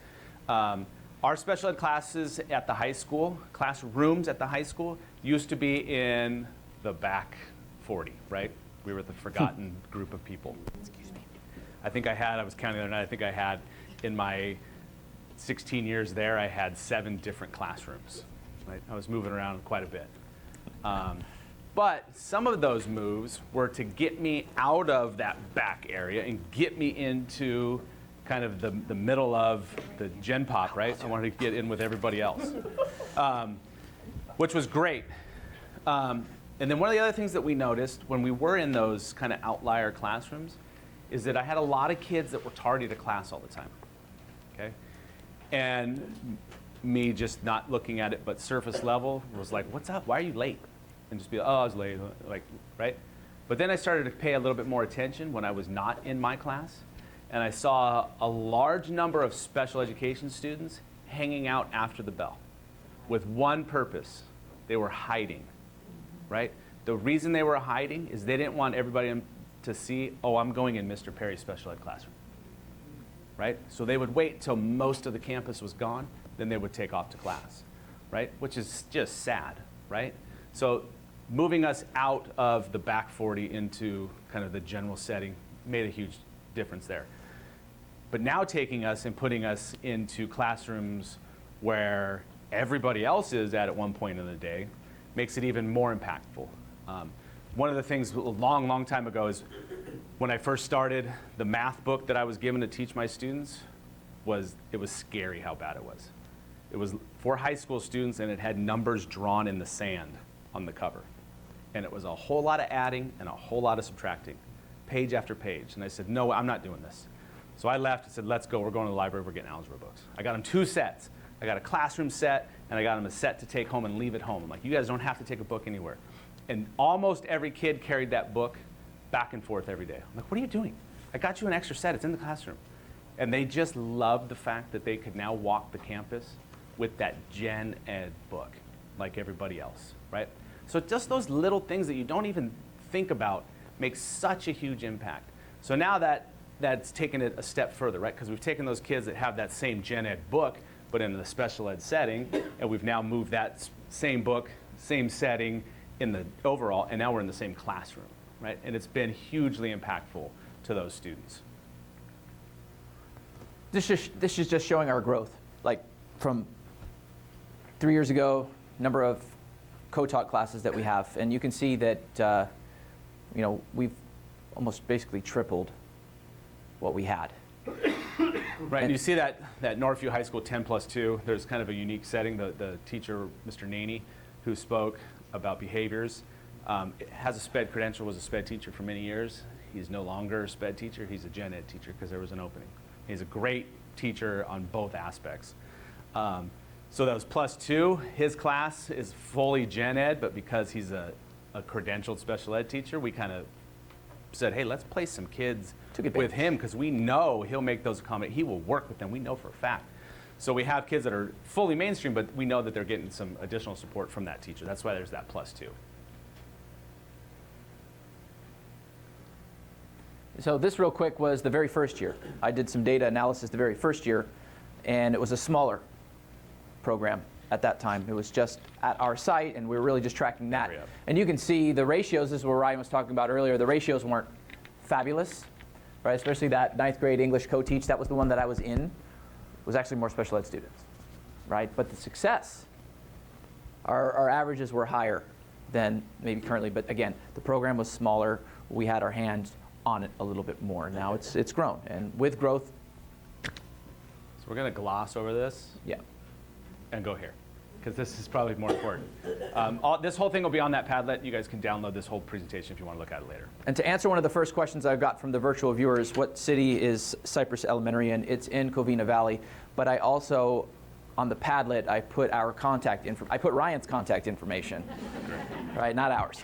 Our special ed classes at the high school, classrooms at the high school, used to be in the back 40, right? We were the forgotten group of people. Excuse me. I was counting the other night, I think I had, in my 16 years there, I had 7 different classrooms, right? I was moving around quite a bit. But some of those moves were to get me out of that back area and get me into kind of the middle of the Gen Pop, right? I wanted to get in with everybody else, which was great. And then one of the other things that we noticed when we were in those kind of outlier classrooms is that I had a lot of kids that were tardy to class all the time, okay? And me just not looking at it but surface level was like, what's up? Why are you late? And just be like, oh, I was late, like, right? But then I started to pay a little bit more attention when I was not in my class. And I saw a large number of special education students hanging out after the bell with one purpose. They were hiding, right? The reason they were hiding is they didn't want everybody to see, oh, I'm going in Mr. Perry's special ed classroom, right? So they would wait till most of the campus was gone, then they would take off to class, right? Which is just sad, right? So moving us out of the back 40 into kind of the general setting made a huge difference there. But now taking us and putting us into classrooms where everybody else is at one point in the day makes it even more impactful. One of the things a long time ago is when I first started, the math book that I was given to teach my students it was scary how bad it was. It was for high school students, and it had numbers drawn in the sand on the cover. And it was a whole lot of adding and a whole lot of subtracting, page after page. And I said, no, I'm not doing this. So I left and said, let's go. We're going to the library. We're getting algebra books. I got them 2 sets. I got a classroom set, and I got them a set to take home and leave at home. I'm like, you guys don't have to take a book anywhere. And almost every kid carried that book back and forth every day. I'm like, what are you doing? I got you an extra set. It's in the classroom. And they just loved the fact that they could now walk the campus with that Gen Ed book like everybody else, right? So just those little things that you don't even think about make such a huge impact. So now that's taken it a step further, right? Because we've taken those kids that have that same Gen Ed book, but in the special ed setting, and we've now moved that same book, same setting in the overall, and now we're in the same classroom, right? And it's been hugely impactful to those students. This is just showing our growth, like from 3 years ago, number of co-taught classes that we have, and you can see that we've almost basically tripled what we had. Right, and you see that Northview High School 10+2, there's kind of a unique setting. The teacher, Mr. Naney, who spoke about behaviors, has a SPED credential, was a SPED teacher for many years. He's no longer a SPED teacher, he's a Gen Ed teacher because there was an opening. He's a great teacher on both aspects. So that was +2. His class is fully Gen Ed, but because he's a credentialed special ed teacher, we kind of said, hey, let's place some kids with him because we know he'll make those accommodations. He will work with them. We know for a fact. So we have kids that are fully mainstream, but we know that they're getting some additional support from that teacher. That's why there's that +2. So this real quick was the very first year. I did some data analysis the very first year, and it was a smaller program at that time. It was just at our site, and we were really just tracking that. And you can see the ratios, this is what Ryan was talking about earlier, the ratios weren't fabulous, right? Especially that 9th grade English co-teach, that was the one that I was in, was actually more special ed students, right? But the success, our averages were higher than maybe currently, but again, the program was smaller. We had our hands on it a little bit more. Now it's grown, and with growth. So we're going to gloss over this. Yeah. And go here, because this is probably more important. This whole thing will be on that Padlet. You guys can download this whole presentation if you want to look at it later. And to answer one of the first questions I got from the virtual viewers, what city is Cypress Elementary in? It's in Covina Valley, but I also, on the Padlet, I put I put Ryan's contact information, right, not ours.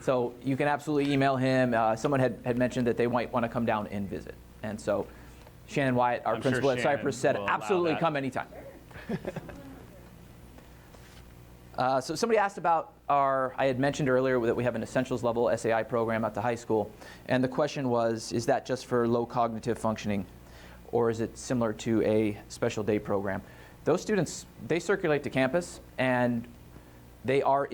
So you can absolutely email him. Someone had mentioned that they might want to come down and visit. And so Shannon Wyatt, our principal at Cypress, said absolutely come anytime. So somebody asked about I had mentioned earlier that we have an essentials level SAI program at the high school. And the question was, is that just for low cognitive functioning, or is it similar to a special day program? Those students, they circulate to campus, and they are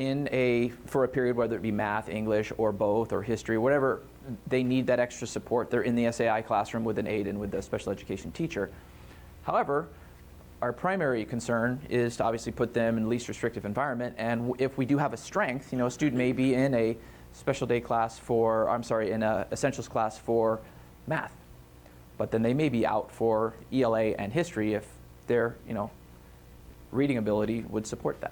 for a period, whether it be math, English, or both, or history, whatever they need that extra support. They're in the SAI classroom with an aide and with the special education teacher. However, our primary concern is to obviously put them in the least restrictive environment. And if we do have a strength, a student may be in a special day class in a essentials class for math, but then they may be out for ELA and history if their reading ability would support that.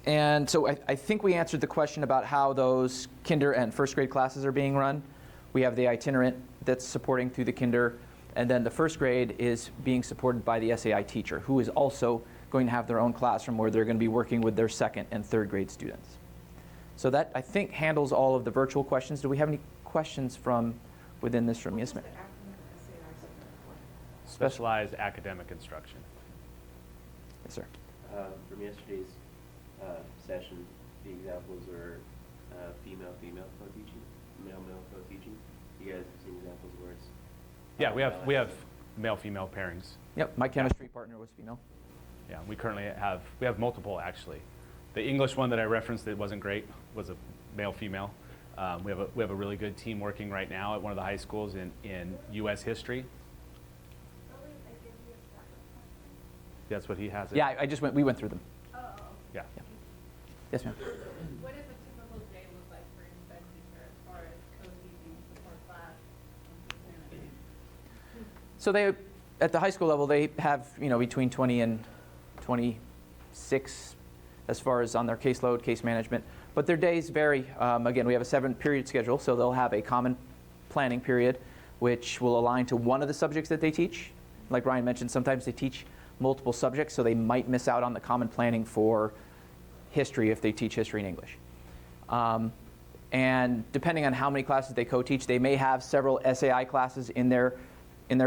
And so I think we answered the question about how those kinder and first grade classes are being run. We have the itinerant that's supporting through the kinder, and then the first grade is being supported by the SAI teacher, who is also going to have their own classroom where they're going to be working with their second and third grade students. So that, I think, handles all of the virtual questions. Do we have any questions from within this room? Yes, ma'am. Specialized academic instruction. Yes, sir. From yesterday's session, the examples are female co-teaching, male co-teaching. You guys have seen examples where it's Yeah, we have male-female pairings. Yep, my chemistry partner was female. Yeah, we currently have multiple actually. The English one that I referenced that wasn't great was a male-female. We have a really good team working right now at one of the high schools in U.S. history. That's what he has. Yeah, we went through them. Yeah. Yes, ma'am. What does a typical day look like for your SPED teacher as far as co-teaching, support class, and So they, at the high school level, they have between 20 and 26 as far as on their caseload, case management. But their days vary. Again, we have a 7-period schedule, so they'll have a common planning period, which will align to one of the subjects that they teach. Like Ryan mentioned, sometimes they teach multiple subjects, so they might miss out on the common planning for history if they teach history and English. And depending on how many classes they co-teach, they may have several SAI classes in their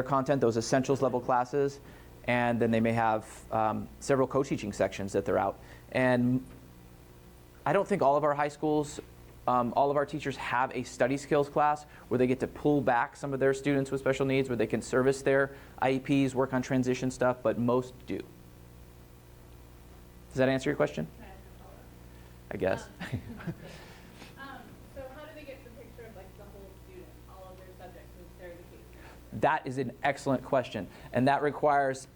content, those essentials level classes, and then they may have several co-teaching sections that they're out. And I don't think all of our high schools, all of our teachers have a study skills class where they get to pull back some of their students with special needs, where they can service their IEPs, work on transition stuff, but most do. Does that answer your question? I guess. so how do they get the picture of like the whole student, all of their subjects with their education? That is an excellent question, and that requires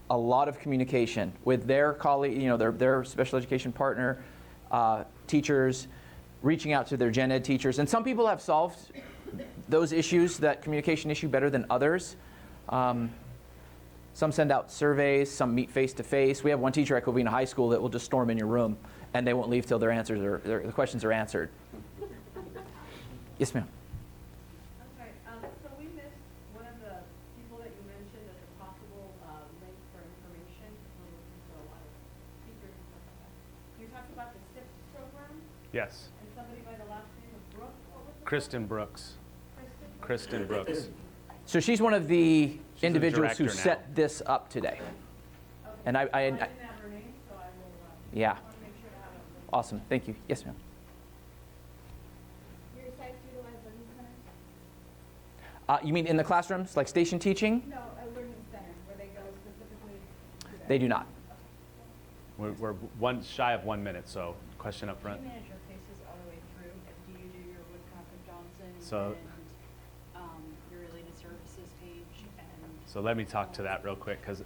a lot of communication with their colleague, their special education partner, teachers, reaching out to their gen ed teachers. And some people have solved those issues, that communication issue, better than others. Some send out surveys, some meet face to face. We have one teacher at Covina High School that will just storm in your room and they won't leave till the questions are answered. Yes, ma'am. I'm sorry, so we missed one of the people that you mentioned as a possible link for information. We're looking for a lot of speakers and stuff like that. You talked about the SIP program Yes. and somebody by the last name of Brooke. What was the Kristen Brooks. Kristen Brooks. So she's one of the the individuals who director now. set this up today. Okay. And I didn't have her name, so I will yeah, want to make sure to have it. awesome. Thank you. Yes, ma'am. Your sites utilize learning centers? You mean in the classrooms, like station teaching? No, a learning center where they go specifically to that. They do not. We're one shy of 1 minute, so question up front. Do you manage your cases all the way through? Do you do your Woodcock and Johnson So- and your related services page? And So let me talk to that real quick, because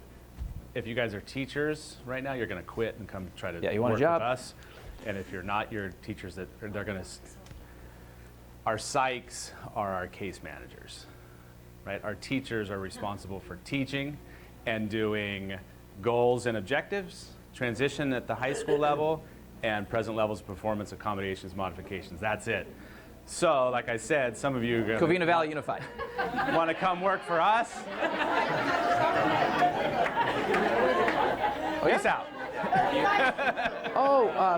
if you guys are teachers right now, you're going to quit and come try to Yeah, you want a work job? with us. And if you're not, you're teachers that they're going to. Our psychs are our case managers, right? Our teachers are responsible for teaching and doing goals and objectives, transition at the high school level, and present levels of performance, accommodations, modifications. That's it. So, like I said, some of you are going Covina Valley Unified. want to come work for us. Peace out.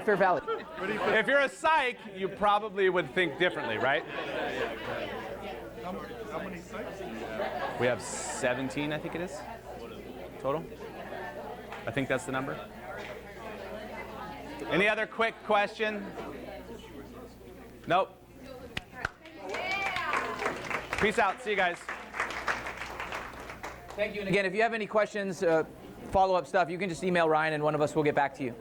Fair Valley. If you're a psych, you probably would think differently, right? How many sites? We have 17, I think it is, total. I think that's the number. Any other quick question? Nope. Peace out. See you guys. Thank you. And again, if you have any questions, follow-up stuff, you can just email Ryan and one of us will get back to you.